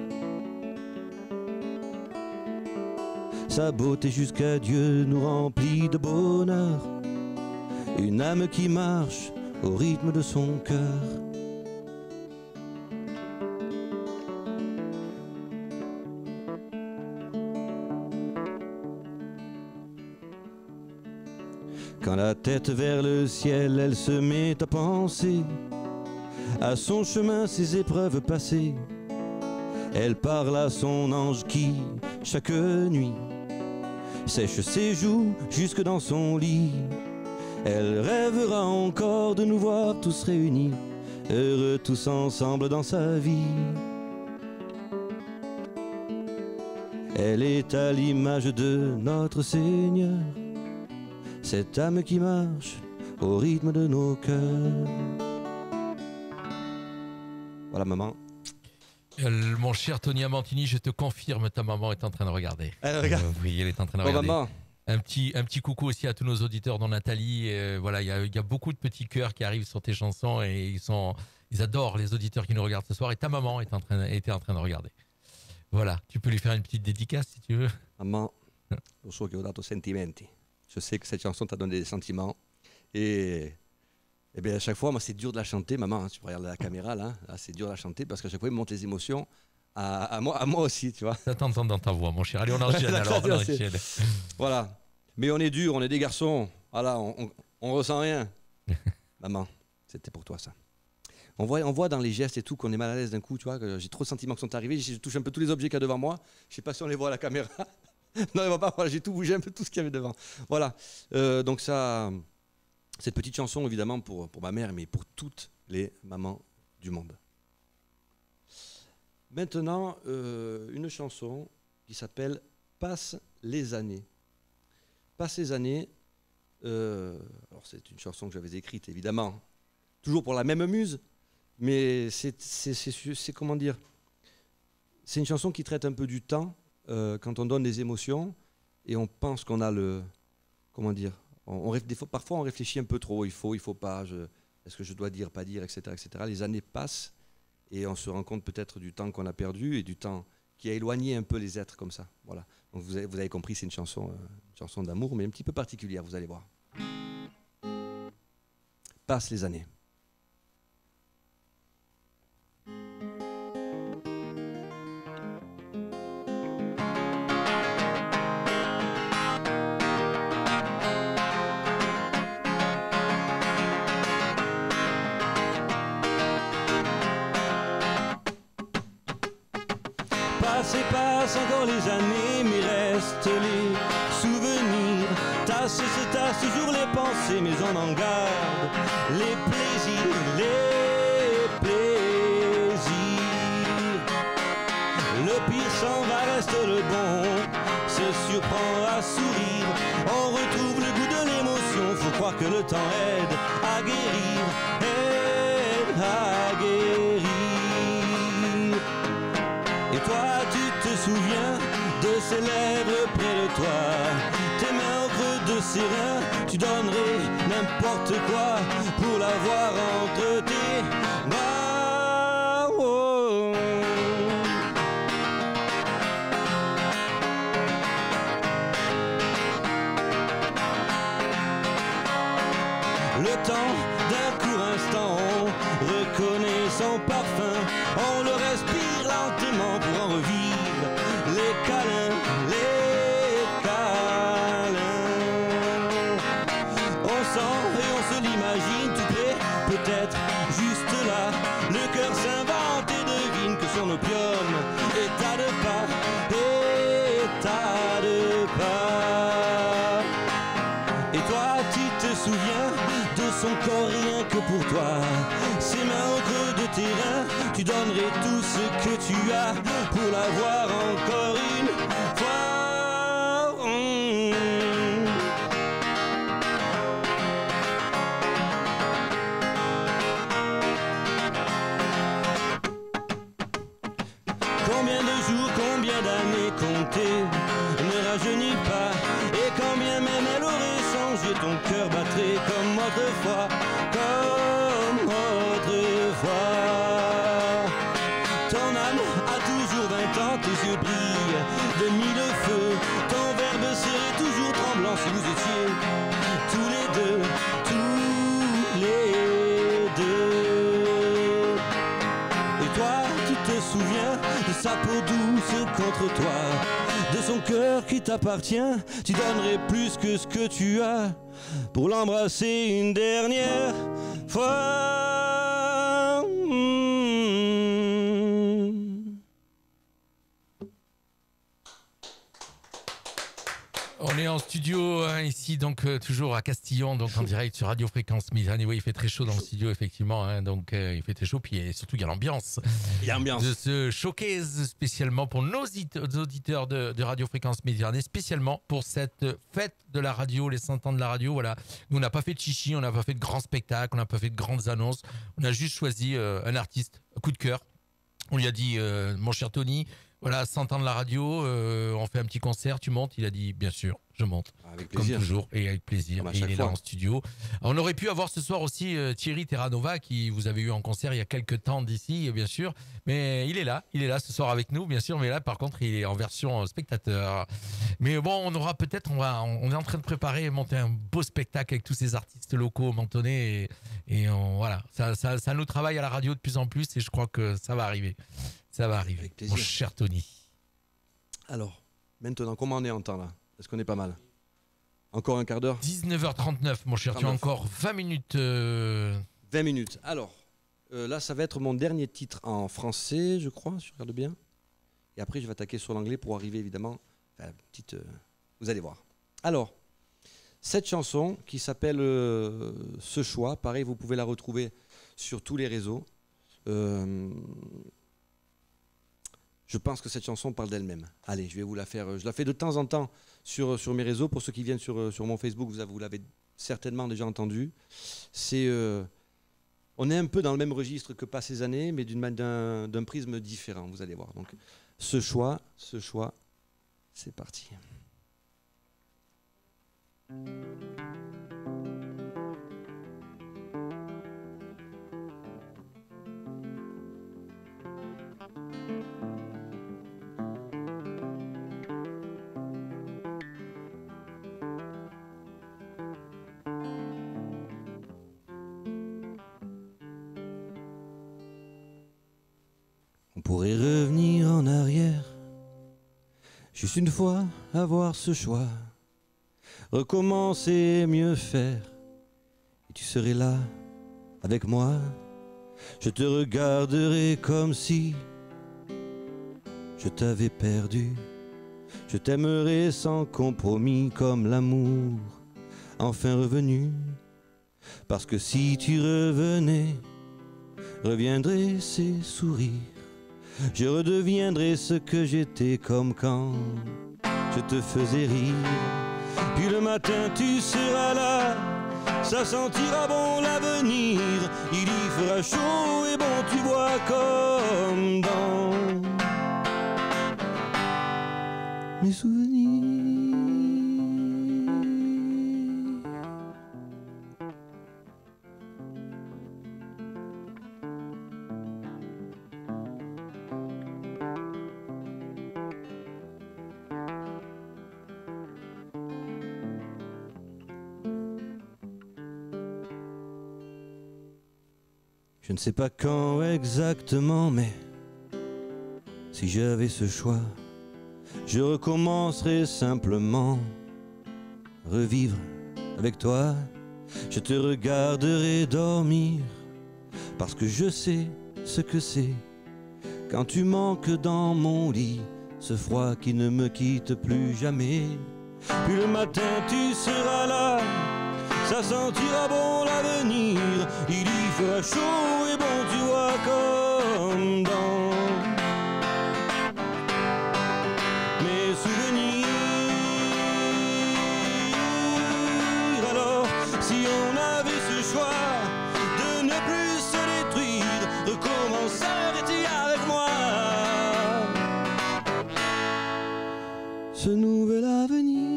Sa beauté jusqu'à Dieu nous remplit de bonheur, une âme qui marche au rythme de son cœur. Quand la tête vers le ciel, elle se met à penser à son chemin, ses épreuves passées. Elle parle à son ange qui, chaque nuit, sèche ses joues jusque dans son lit. Elle rêvera encore de nous voir tous réunis, heureux tous ensemble dans sa vie. Elle est à l'image de notre Seigneur, cette âme qui marche au rythme de nos cœurs. Voilà, maman. Mon cher Tony Amantini, je te confirme, ta maman est en train de regarder. Elle regarde. Oui, elle est en train de regarder. Maman. Un petit coucou aussi à tous nos auditeurs, dont Nathalie. Voilà, il y a beaucoup de petits cœurs qui arrivent sur tes chansons et ils adorent les auditeurs qui nous regardent ce soir. Et ta maman était en train de regarder. Voilà, tu peux lui faire une petite dédicace si tu veux. Maman, lo so che ho dato sentimenti. Je sais que cette chanson t'a donné des sentiments. Et bien à chaque fois, moi c'est dur de la chanter, maman. Hein, tu regardes la caméra là c'est dur de la chanter parce qu'à chaque fois, il me montre les émotions à moi aussi, tu vois. Ça t'entend dans ta voix, mon cher. Allez, on enchaîne alors. On enchaîne. Voilà. Mais on est dur, on est des garçons. Voilà, on ressent rien. Maman, c'était pour toi ça. On voit dans les gestes et tout qu'on est mal à l'aise d'un coup, tu vois, que j'ai trop de sentiments qui sont arrivés, je touche un peu tous les objets qu'il y a devant moi, je sais pas si on les voit à la caméra, non, on voit pas, voilà, j'ai tout bougé un peu, tout ce qu'il y avait devant. Voilà, donc ça, cette petite chanson évidemment pour ma mère, mais pour toutes les mamans du monde. Maintenant, une chanson qui s'appelle « Passe les années ». « Passe les années », alors c'est une chanson que j'avais écrite évidemment, toujours pour la même muse, mais c'est comment dire, c'est une chanson qui traite un peu du temps quand on donne des émotions et on pense qu'on a le, comment dire, parfois on réfléchit un peu trop, il faut pas, est-ce que je dois dire, pas dire, etc., etc. Les années passent et on se rend compte peut-être du temps qu'on a perdu et du temps qui a éloigné un peu les êtres comme ça. Voilà. Donc vous avez compris, c'est une chanson d'amour, mais un petit peu particulière, vous allez voir. Passent les années. Passent encore les années, mais restent les souvenirs. Tassent et se tassent toujours les pensées, mais on en garde les plaisirs, Le pire s'en va, reste le bon, se surprend à sourire. On retrouve le goût de l'émotion, faut croire que le temps aide à guérir, Et toi, tu te souviens de ces lèvres près de toi, tes mains au creux de ses reins, tu donnerais n'importe quoi pour l'avoir entre tes bras. Oh. Le temps d'un court instant, on reconnaît son parfum, on le respire lentement pour en revivre les câlins. On sent et on se l'imagine tout près, peut-être juste là, le cœur s'invente et devine que son opium est à deux pas, Et toi, tu te souviens de son corps rien que pour toi, ses mains au creux de tes reins, tu donnerais tout ce que tu as pour l'avoir encore une fois. Combien de jours, combien d'années compter, ne rajeunis pas, et quand bien même elle aurait changé, ton cœur battrait comme autrefois, Ton âme a toujours 20 ans, tes yeux brillent de mille feux, ton verbe serait toujours tremblant si vous étiez tous les deux. Et toi, tu te souviens de sa peau douce contre toi, de son cœur qui t'appartient, tu donnerais plus que ce que tu as pour l'embrasser une dernière fois. On est en studio ici, donc toujours à Castillon, donc en direct sur Radio Fréquence Méditerranée. Oui, il fait très chaud dans le studio, effectivement. Donc il fait très chaud, puis surtout il y a l'ambiance. Il y a l'ambiance. De ce showcase spécialement pour nos auditeurs de Radio Fréquence Méditerranée, spécialement pour cette fête de la radio, les 100 ans de la radio. Voilà. Nous, on n'a pas fait de chichi, on n'a pas fait de grands spectacles, on n'a pas fait de grandes annonces. On a juste choisi un artiste, un coup de cœur. On lui a dit, mon cher Tony, voilà, 100 ans de la radio, on fait un petit concert, tu montes? Il a dit, bien sûr, je monte. Avec plaisir. Comme toujours, et avec plaisir. Comme à et il chaque est fois. là en studio. Alors, on aurait pu avoir ce soir aussi Thierry Terranova, qui vous avez eu en concert il y a quelques temps d'ici, bien sûr. Mais il est là ce soir avec nous, bien sûr. Mais là, par contre, il est en version spectateur. Mais bon, on aura peut-être, on est en train de préparer et monter un beau spectacle avec tous ces artistes locaux mentonnés. Voilà, ça nous travaille à la radio de plus en plus et je crois que ça va arriver. Ça va arriver, Avec plaisir. mon cher Tony. Alors, maintenant, comment on est en temps là? Est-ce qu'on est pas mal? Encore un quart d'heure? 19h39, mon cher, tu as 39. encore 20 minutes. 20 minutes. Alors, là, ça va être mon dernier titre en français, je crois, si je regarde bien. Et après, je vais attaquer sur l'anglais pour arriver, évidemment, à la petite... vous allez voir. Alors, cette chanson qui s'appelle Ce choix, pareil, vous pouvez la retrouver sur tous les réseaux. Je pense que cette chanson parle d'elle-même. Allez, je vais vous la faire. Je la fais de temps en temps sur mes réseaux. Pour ceux qui viennent sur mon Facebook, vous l'avez certainement déjà entendu. On est un peu dans le même registre que Pas ces années, mais d'un prisme différent, vous allez voir. Donc, ce choix, c'est parti. On pourrait revenir en arrière, juste une fois avoir ce choix, recommencer, mieux faire, et tu serais là avec moi. Je te regarderai comme si je t'avais perdu. Je t'aimerai sans compromis comme l'amour enfin revenu. Parce que si tu revenais, reviendraient ces sourires. Je redeviendrai ce que j'étais comme quand je te faisais rire. Puis le matin tu seras là, ça sentira bon l'avenir. Il y fera chaud et bon, tu vois, comme dans mes souvenirs. Je ne sais pas quand exactement, mais si j'avais ce choix, je recommencerais simplement, revivre avec toi. Je te regarderai dormir, parce que je sais ce que c'est quand tu manques dans mon lit, ce froid qui ne me quitte plus jamais. Puis le matin tu seras là, ça sentira bon l'avenir. Il y fera chaud et bon, tu vois, comme dans mes souvenirs. Alors, si on avait ce choix de ne plus se détruire, recommence à arrêter avec moi ce nouvel avenir.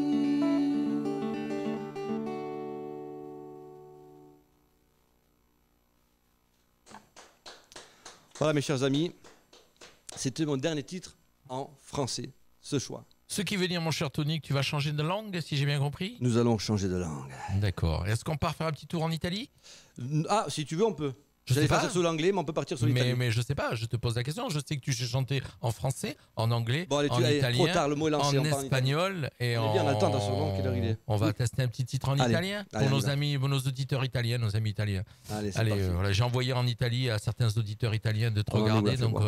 Voilà mes chers amis, c'était mon dernier titre en français, ce choix. Ce qui veut dire, mon cher Tony, que tu vas changer de langue, si j'ai bien compris? Nous allons changer de langue. D'accord. Est-ce qu'on part faire un petit tour en Italie? Ah, si tu veux, on peut. J'allais partir sur l'anglais, mais on peut partir sur l'italien. Mais je sais pas, je te pose la question. Je sais que tu sais chanter en français, en anglais, allez, en italien, trop tard, le mot est lancé, en espagnol et en... bien, on a le temps dans ce moment, quelle heure il est. On va tester un petit titre en italien pour nos amis, nos auditeurs italiens, nos amis italiens. Allez, voilà, j'ai envoyé en Italie à certains auditeurs italiens de te regarder, donc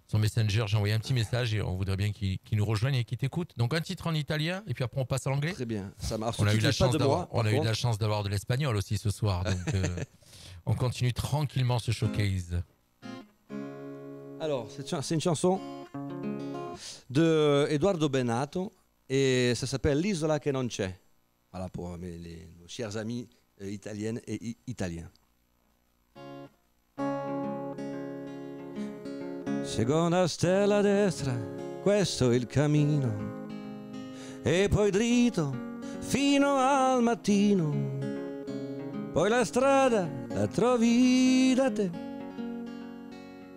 sur Messenger, j'ai envoyé un petit message et on voudrait bien qu'ils nous rejoignent et qu'ils t'écoutent. Donc un titre en italien et puis après on passe à l'anglais. Très bien, ça marche. On a eu de la chance d'avoir de l'espagnol aussi ce soir, donc on continue tranquillement ce showcase. Alors, c'est une chanson de Edoardo Bennato et ça s'appelle L'isola che non c'è. Voilà pour nos chers amis italiennes et italiens. Seconda stella a destra, questo è il cammino, e poi dritto fino al mattino, poi la strada la trovi da te,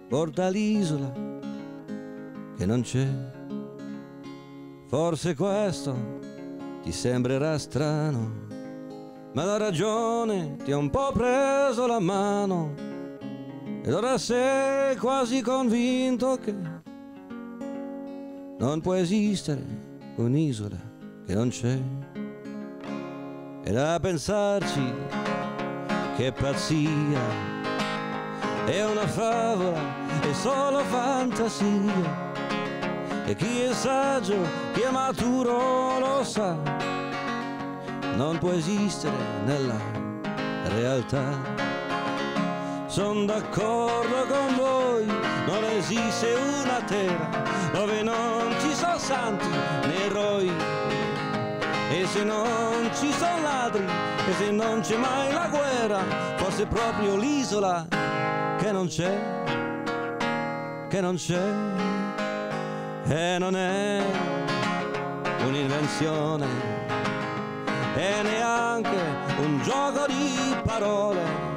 porta all'isola che non c'è. Forse questo ti sembrerà strano, ma la ragione ti ha un po' preso la mano. Ed ora sei quasi convinto che non può esistere un'isola che non c'è. E da pensarci che pazzia, è una favola, è solo fantasia. E chi è saggio, chi è maturo lo sa, non può esistere nella realtà. Sono d'accordo con voi, non esiste una terra dove non ci sono santi né eroi. E se non ci sono ladri, e se non c'è mai la guerra, forse è proprio l'isola che non c'è, che non c'è. E non è un'invenzione, e neanche un gioco di parole.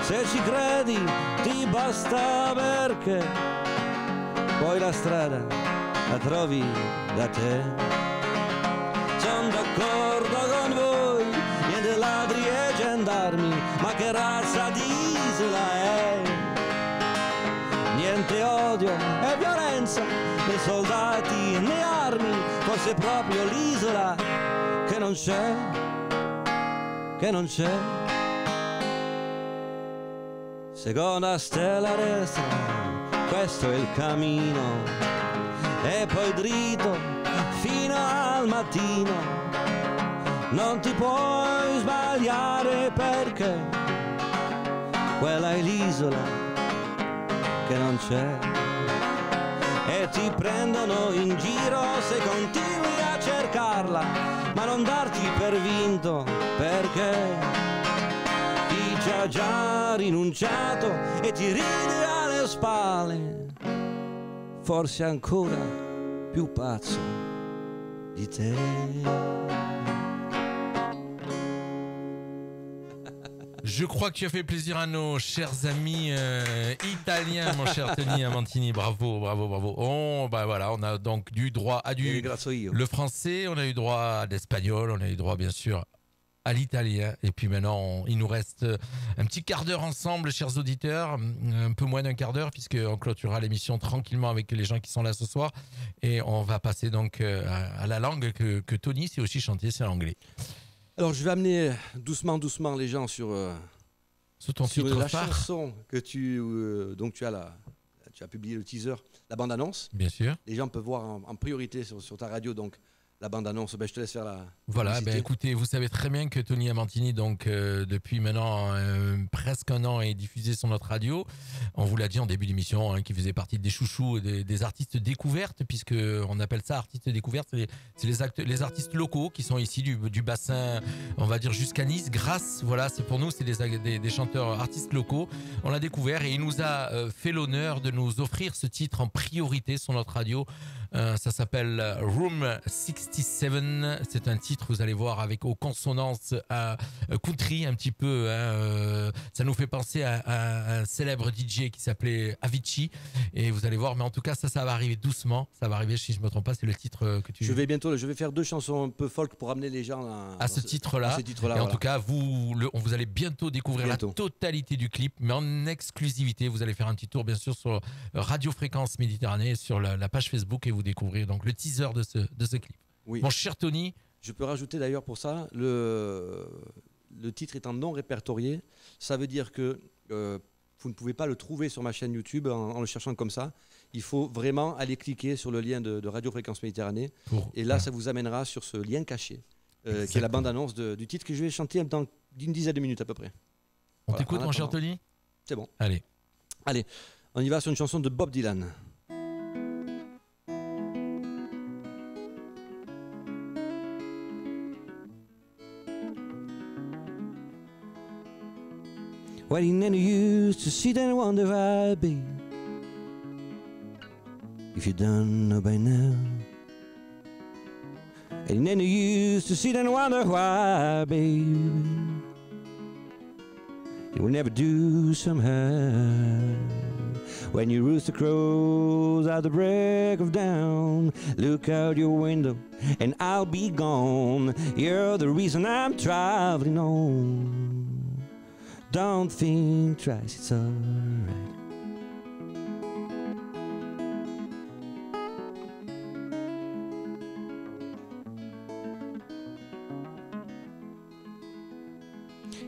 Se ci credi ti basta, perché poi la strada la trovi da te. Sono d'accordo con voi, niente ladri e gendarmi, ma che razza di isola è? Niente odio e violenza, né soldati né armi, forse è proprio l'isola che non c'è, che non c'è. Seconda stella a destra, questo è il cammino, e poi dritto fino al mattino. Non ti puoi sbagliare, perché quella è l'isola che non c'è. E ti prendono in giro se continui a cercarla, ma non darti per vinto, perché ci ha già rinunciato e ti ride alle spalle, forse ancora più pazzo di te. Je crois que tu as fait plaisir à nos chers amis italiens, mon cher Tony Amantini. Bravo, bravo, bravo. Oh, bah voilà, on a donc du droit à le français, on a eu droit à l'espagnol, on a eu droit bien sûr à l'italien. Et puis maintenant, il nous reste un petit quart d'heure ensemble, chers auditeurs, un peu moins d'un quart d'heure, puisqu'on clôturera l'émission tranquillement avec les gens qui sont là ce soir. Et on va passer donc à la langue que Tony sait aussi chanter, c'est l'anglais. Alors, je vais amener doucement les gens sur la chanson que tu as publié le teaser, la bande-annonce. Bien sûr. Les gens peuvent voir en priorité sur ta radio, donc la bande-annonce. Je te laisse faire la... Voilà, écoutez, vous savez très bien que Tony Amantini, donc depuis maintenant presque un an, est diffusé sur notre radio. On vous l'a dit en début d'émission, qu'il faisait partie des chouchous, des artistes découvertes, puisque on appelle ça artistes découvertes. C'est les artistes locaux qui sont ici du bassin, on va dire jusqu'à Nice. C'est pour nous, c'est des chanteurs artistes locaux. On l'a découvert et il nous a fait l'honneur de nous offrir ce titre en priorité sur notre radio. Ça s'appelle Room 67. C'est un titre, vous allez voir, avec aux consonances country un petit peu. Ça nous fait penser à un célèbre DJ qui s'appelait Avicii. Et vous allez voir, mais en tout cas, ça va arriver doucement. Ça va arriver, si je ne me trompe pas, c'est le titre que tu... Je vais faire 2 chansons un peu folk pour amener les gens à ce titre-là. Et voilà. en tout cas, vous allez bientôt découvrir la totalité du clip, mais en exclusivité. Vous allez faire un petit tour, bien sûr, sur Radio Fréquence Méditerranée, sur la page Facebook, et vous découvrirez donc le teaser de ce clip. Oui. Mon cher Tony. Je peux rajouter d'ailleurs pour ça, le titre étant non répertorié, ça veut dire que vous ne pouvez pas le trouver sur ma chaîne YouTube en le cherchant comme ça. Il faut vraiment aller cliquer sur le lien de Radio Fréquence Méditerranée. Et là, ça vous amènera sur ce lien caché, qui est la bande-annonce du titre que je vais chanter dans une dizaine de minutes à peu près. On t'écoute, mon cher Tony ? C'est bon. Allez, on y va sur une chanson de Bob Dylan. Well, he never used to sit and wonder why, babe, if you don't know by now. And he never used to sit and wonder why, babe, it will never do somehow. When your rooster crows at the break of dawn, look out your window and I'll be gone. You're the reason I'm traveling on. Don't think twice, it's alright.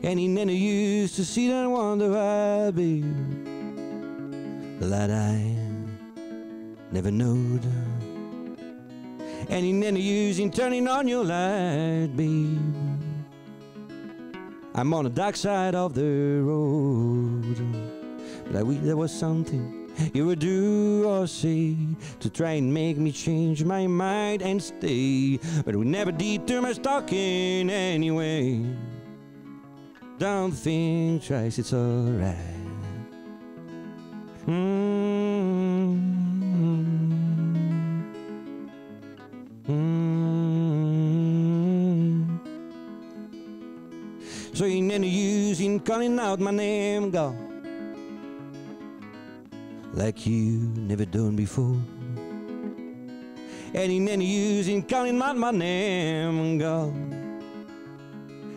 And he never used to sit and wonder why, babe, that I never knowed. And he never used in turning on your light, babe. I'm on the dark side of the road, but I wish there was something you would do or say to try and make me change my mind and stay. But we never did too much talking anyway. Don't think twice, it's alright. So ain't any use in calling out my name, God, like you never done before. And ain't any use in calling out my name, God,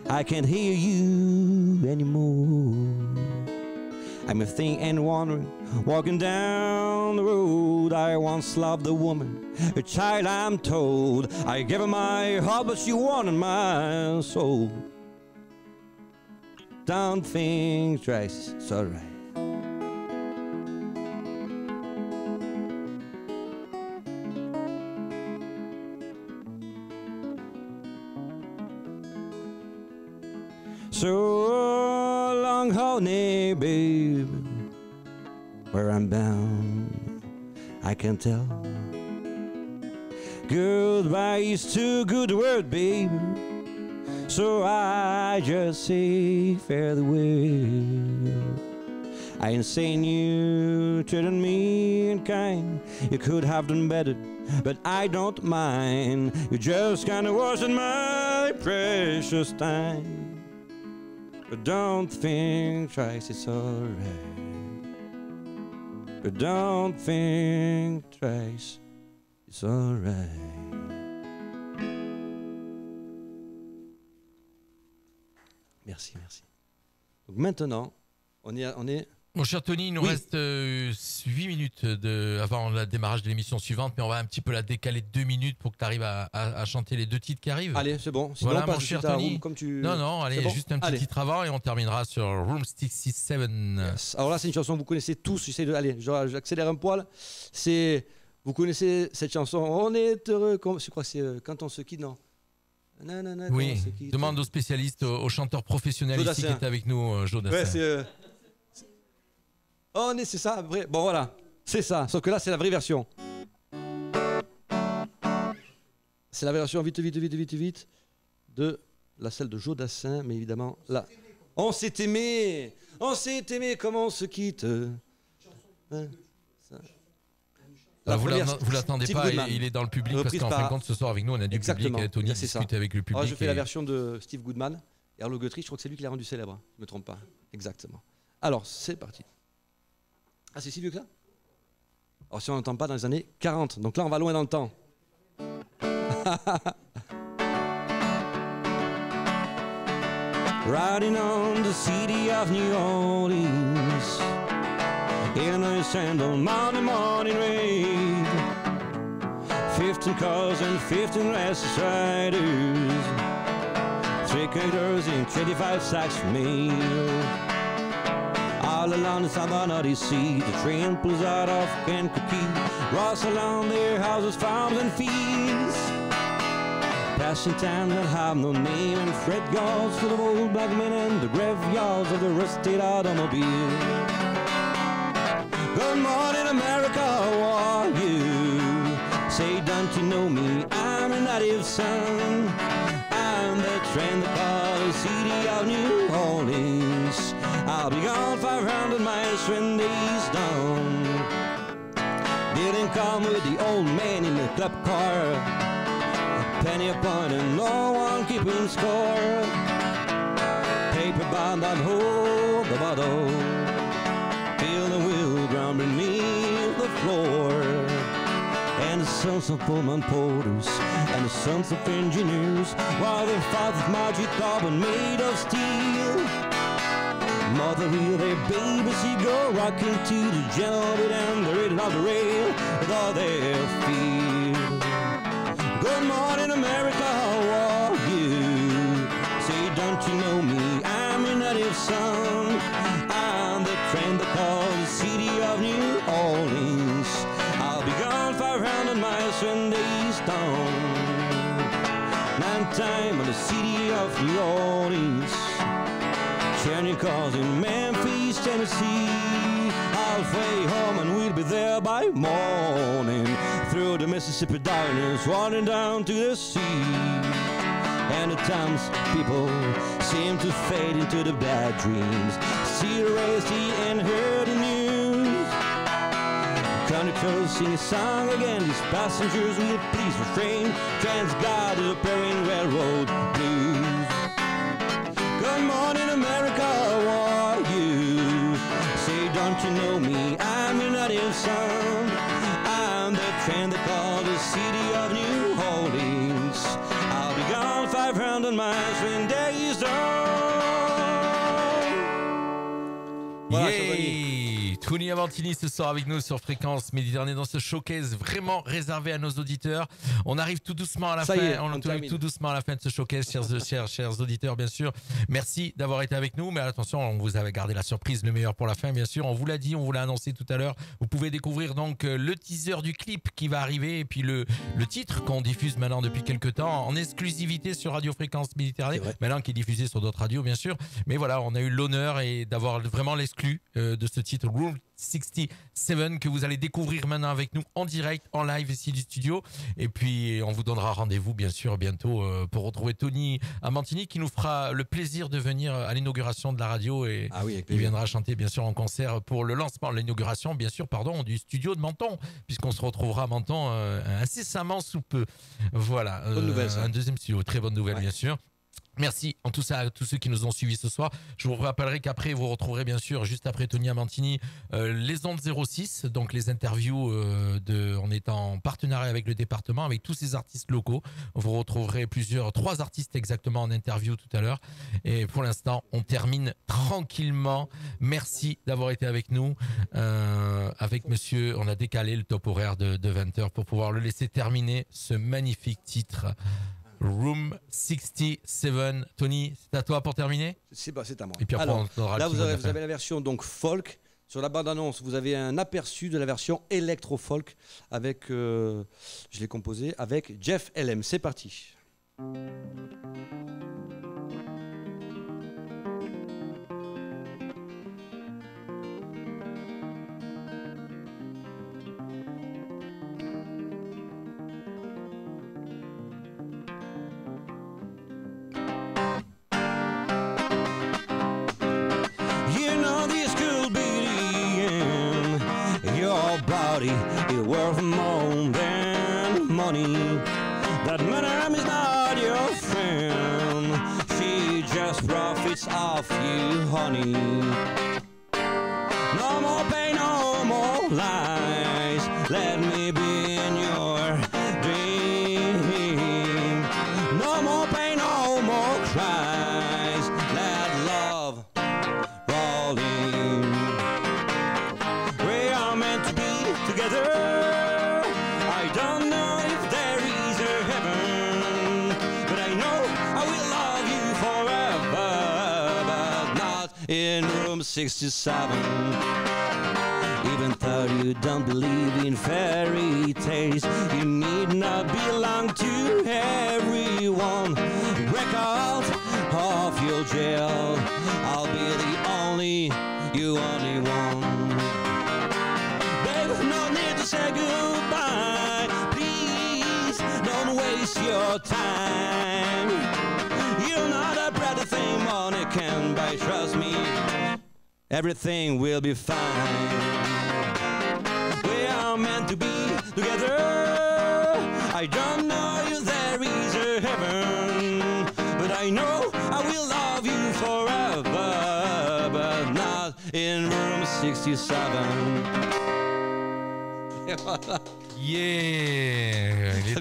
I can't hear you anymore. I'm a thing and wandering, walking down the road. I once loved a woman, a child I'm told. I gave her my heart, but she wanted my soul. Don't think twice, it's alright. So long, honey, babe, where I'm bound, I can tell. Goodbye is too good a word, babe, so I just say farewell. I ain't saying you treated me unkind. You could have done better, but I don't mind. You just kinda wasted my precious time. But don't think twice, it's alright. But don't think twice, it's alright. Merci, merci. Donc maintenant, on est... Mon cher Tony, il nous reste 8 minutes avant le démarrage de l'émission suivante, mais on va un petit peu la décaler 2 minutes pour que tu arrives à chanter les 2 titres qui arrivent. Allez, c'est bon. Sinon, voilà, mon cher Tony. Room, comme tu... Non, allez, bon, juste un petit titre avant et on terminera sur Room 67. Yes. Alors là, c'est une chanson que vous connaissez tous. Allez, j'accélère un poil. Vous connaissez cette chanson. On est heureux. Je crois que c'est Quand on se quitte, non? Oui, demande aux spécialistes, aux chanteurs professionnels ici qui étaient avec nous, Joe Dassin. Ouais, c'est ça, vrai. Bon, voilà, c'est ça. Sauf que là, c'est la vraie version. C'est la version vite de celle de Joe Dassin, mais évidemment, là. On s'est aimé, comment on se quitte. Hein, Vous l'attendez Steve pas, Goodman. il est dans le public parce Reprise qu'en fin par- de compte, ce soir avec nous, on a du Exactement. public. Tony C'est ça. discute avec le public. Alors, je fais et- la version de Steve Goodman. Et Arlo Guthrie, je crois que c'est lui qui l'a rendu célèbre. Je ne me trompe pas. Exactement. Alors, c'est parti. Ah, c'est si vieux que ça? Alors, si on n'entend pas dans les années 40. Donc là, on va loin dans le temps. Riding on the city of New Orleans in a sandal Monday morning rain. 15 cars and 15 restless riders, 3 caterers and 25 sacks of mail. All along the southern sea, the train pulls out of Kankakee, rolls along their houses, farms and fields. Passing towns that have no name and freight yards full of old black men and the graveyards of the rusted automobile. Good morning, America, how are you? Say, don't you know me? I'm a native son. I'm the train that calls the city of New Orleans. I'll be gone 500 miles when day's done. Didn't come with the old man in the club car. Penny a point and no one keeping score. Paper bound that hold the bottle. Feel the wheel ground beneath the floor. And the sons of Pullman porters and the sons of engineers, while their fathers magic carbon made of steel. Mother wheel their babies, you go rocking to the gentle beat and the rhythm of the rail with all their fear. Good morning, America, how are you? Say, don't you know me? I'm your native son. I'm the train that calls the city of New Orleans. I'll be gone 500 miles when day's done. 9 time on the city of New Orleans. Churning cars in Memphis, Tennessee. Halfway home and we'll be there by morning. Through the Mississippi darkness, wandering down to the sea. And at times people seem to fade into the bad dreams. See the race, see and hear the news. Conductors sing a song again. These passengers will please refrain. Trains guide the purring railroad blues. Good morning, America, how are you? Say, don't you know me? I'm your native son. I'm the train that calls the city of New Orleans. I'll be gone 500 miles when day is done. Voilà, Yay! Tony Amantini ce soir avec nous sur Fréquence Méditerranée dans ce showcase vraiment réservé à nos auditeurs. On arrive tout doucement à la fin. On arrive tout doucement à la fin de ce showcase, chers auditeurs, bien sûr. Merci d'avoir été avec nous, mais attention, on vous avait gardé la surprise, le meilleur pour la fin, bien sûr. On vous l'a dit, on vous l'a annoncé tout à l'heure. Vous pouvez découvrir donc le teaser du clip qui va arriver et puis le titre qu'on diffuse maintenant depuis quelques temps en exclusivité sur Radio Fréquence Méditerranée. Maintenant qui est diffusé sur d'autres radios, bien sûr. Mais voilà, on a eu l'honneur et d'avoir vraiment l'exclu de ce titre Room 67 que vous allez découvrir maintenant avec nous en direct, en live ici du studio. Et puis on vous donnera rendez-vous bien sûr bientôt pour retrouver Tony Amantini qui nous fera le plaisir de venir à l'inauguration de la radio et il viendra chanter bien sûr en concert pour le lancement, l'inauguration bien sûr du studio de Menton, puisqu'on se retrouvera à Menton incessamment sous peu. Voilà, bonne nouvelle, un deuxième studio, très bonne nouvelle bien sûr. Merci en tout ça à tous ceux qui nous ont suivis ce soir. Je vous rappellerai qu'après vous retrouverez bien sûr juste après Tony Amantini les ondes 06, donc les interviews on est en partenariat avec le département avec tous ces artistes locaux. Vous retrouverez 3 artistes exactement en interview tout à l'heure. Et pour l'instant, on termine tranquillement. Merci d'avoir été avec nous. Avec monsieur, on a décalé le top horaire de 20h pour pouvoir le laisser terminer ce magnifique titre. Room 67. Tony, c'est à toi pour terminer? C'est à moi. Et puis après, alors, là, vous avez la version donc folk. Sur la bande-annonce, vous avez un aperçu de la version électro-folk avec, je l'ai composé avec Jeff LM. C'est parti. You're your body is worth more than money. That madam is not your friend. She just profits off you, honey. No more pain, no more lies. Let me be in your dream. No more pain, no more cries. Let love roll in. We are meant to be together. I don't know if there is a heaven, but I know I will love you forever, but not in room 67. Even though you don't believe in fairy tales, you need not belong to everyone. Break out of your jail, I'll be the only, you only one. Babe, no need to say goodbye. Please don't waste your time. You're not a better thing money can buy, trust me. Everything will be fine. We are meant to be together. I don't know if there is a heaven, but I know I will love you forever, but not in room 67. Yeah, il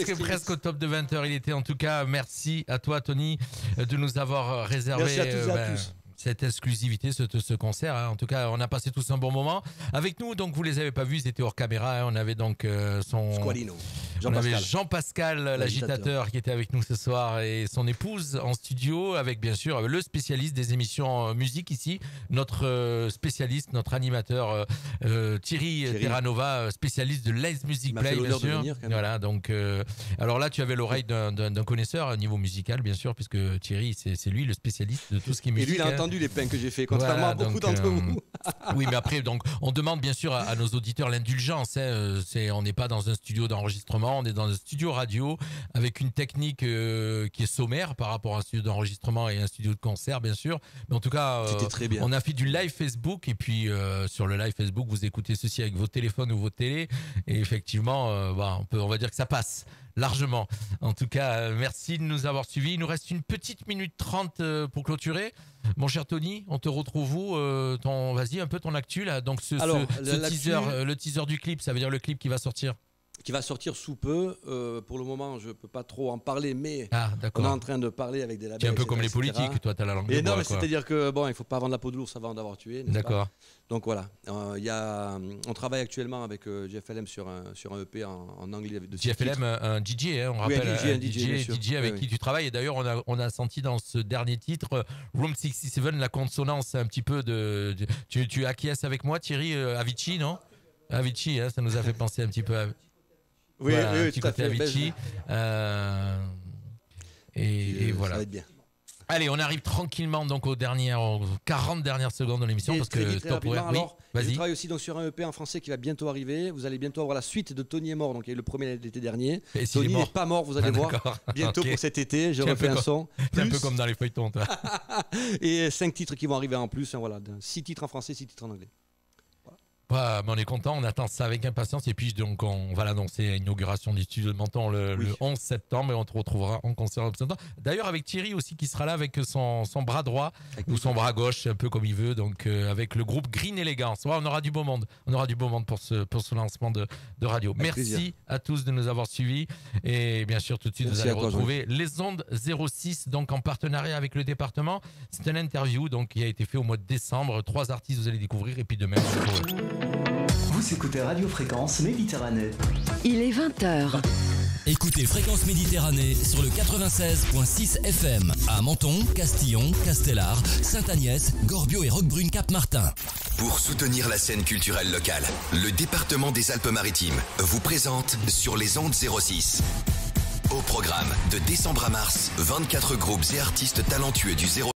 était presque au top de 20h. Il était en tout cas, merci à toi Tony de nous avoir réservé. Merci à tous et à tous. Cette exclusivité, ce concert. Hein. En tout cas, on a passé tous un bon moment avec nous. Donc, vous les avez pas vus, ils étaient hors caméra. Hein. On avait donc son Squalino. Jean-Pascal, l'agitateur, qui était avec nous ce soir, et son épouse en studio, avec bien sûr le spécialiste des émissions musique ici, notre spécialiste, notre animateur Thierry Terranova, spécialiste de Live Music Play, bien sûr. Voilà, donc alors là, tu avais l'oreille d'un connaisseur au niveau musical, bien sûr, puisque Thierry, c'est lui le spécialiste de tout ce qui est musique. Et lui, il a entendu les peines que j'ai fait, contrairement à beaucoup d'entre vous. Oui, mais après, donc, on demande bien sûr à nos auditeurs l'indulgence. Hein. On n'est pas dans un studio d'enregistrement, on est dans un studio radio avec une technique qui est sommaire par rapport à un studio d'enregistrement et un studio de concert, bien sûr. Mais en tout cas, très bien. On a fait du live Facebook, et puis sur le live Facebook, vous écoutez ceci avec vos téléphones ou vos télés, et effectivement, on va dire que ça passe largement. En tout cas, merci de nous avoir suivis. Il nous reste une petite minute 30 pour clôturer. Mon cher Tony, on te retrouve où vas-y, un peu ton actu là. Donc le teaser du clip, ça veut dire le clip qui va sortir. Qui va sortir sous peu. Pour le moment, je peux pas trop en parler, mais on est en train de parler avec des labels. C'est un peu comme les politiques, toi, tu as la langue de bois. Non, mais c'est-à-dire que il faut pas vendre la peau de l'ours avant d'avoir tué. D'accord. Donc voilà, on travaille actuellement avec JFLM sur un EP en anglais. De JFLM, un DJ, hein, on rappelle, un DJ avec qui tu travailles. Et d'ailleurs, on a senti dans ce dernier titre, Room 67, la consonance un petit peu de. Tu acquiesces avec moi, Thierry, Avicii, non? Avicii, hein, ça nous a fait penser un petit peu à. Oui, voilà, oui, un petit côté Avicii. Et voilà. Ça va être bien. Allez, on arrive tranquillement donc aux 40 dernières secondes de l'émission, parce que stop. Oui, vas-y. Je travaille aussi donc sur un EP en français qui va bientôt arriver. Vous allez bientôt avoir la suite de Tony est mort, donc il y a eu le premier l'été dernier. Tony n'est pas mort, vous allez voir. Bientôt pour cet été, je refais un son. C'est un peu comme dans les feuilletons, toi. Et 5 titres qui vont arriver en plus. Hein, voilà, 6 titres en français, 6 titres en anglais. Ouais, mais on est content, on attend ça avec impatience, et puis donc on va l'annoncer à l'inauguration du studio de Menton le 11 septembre, et on te retrouvera en concert en septembre. D'ailleurs avec Thierry aussi qui sera là avec son bras droit ou son bras gauche, un peu comme il veut, donc avec le groupe Green Elegance. Ouais, on aura du beau monde, pour ce lancement de radio. Avec merci plaisir à tous de nous avoir suivis, et bien sûr tout de suite vous allez retrouver les ondes 06, donc en partenariat avec le département. C'est une interview donc qui a été fait au mois de décembre, 3 artistes vous allez découvrir, et puis demain vous écoutez Radio Fréquence Méditerranée. Il est 20h. Écoutez Fréquence Méditerranée sur le 96.6 FM à Menton, Castillon, Castellar, Sainte-Agnès, Gorbio et Roquebrune Cap-Martin. Pour soutenir la scène culturelle locale, le département des Alpes-Maritimes vous présente sur les ondes 06. Au programme de décembre à mars, 24 groupes et artistes talentueux du 0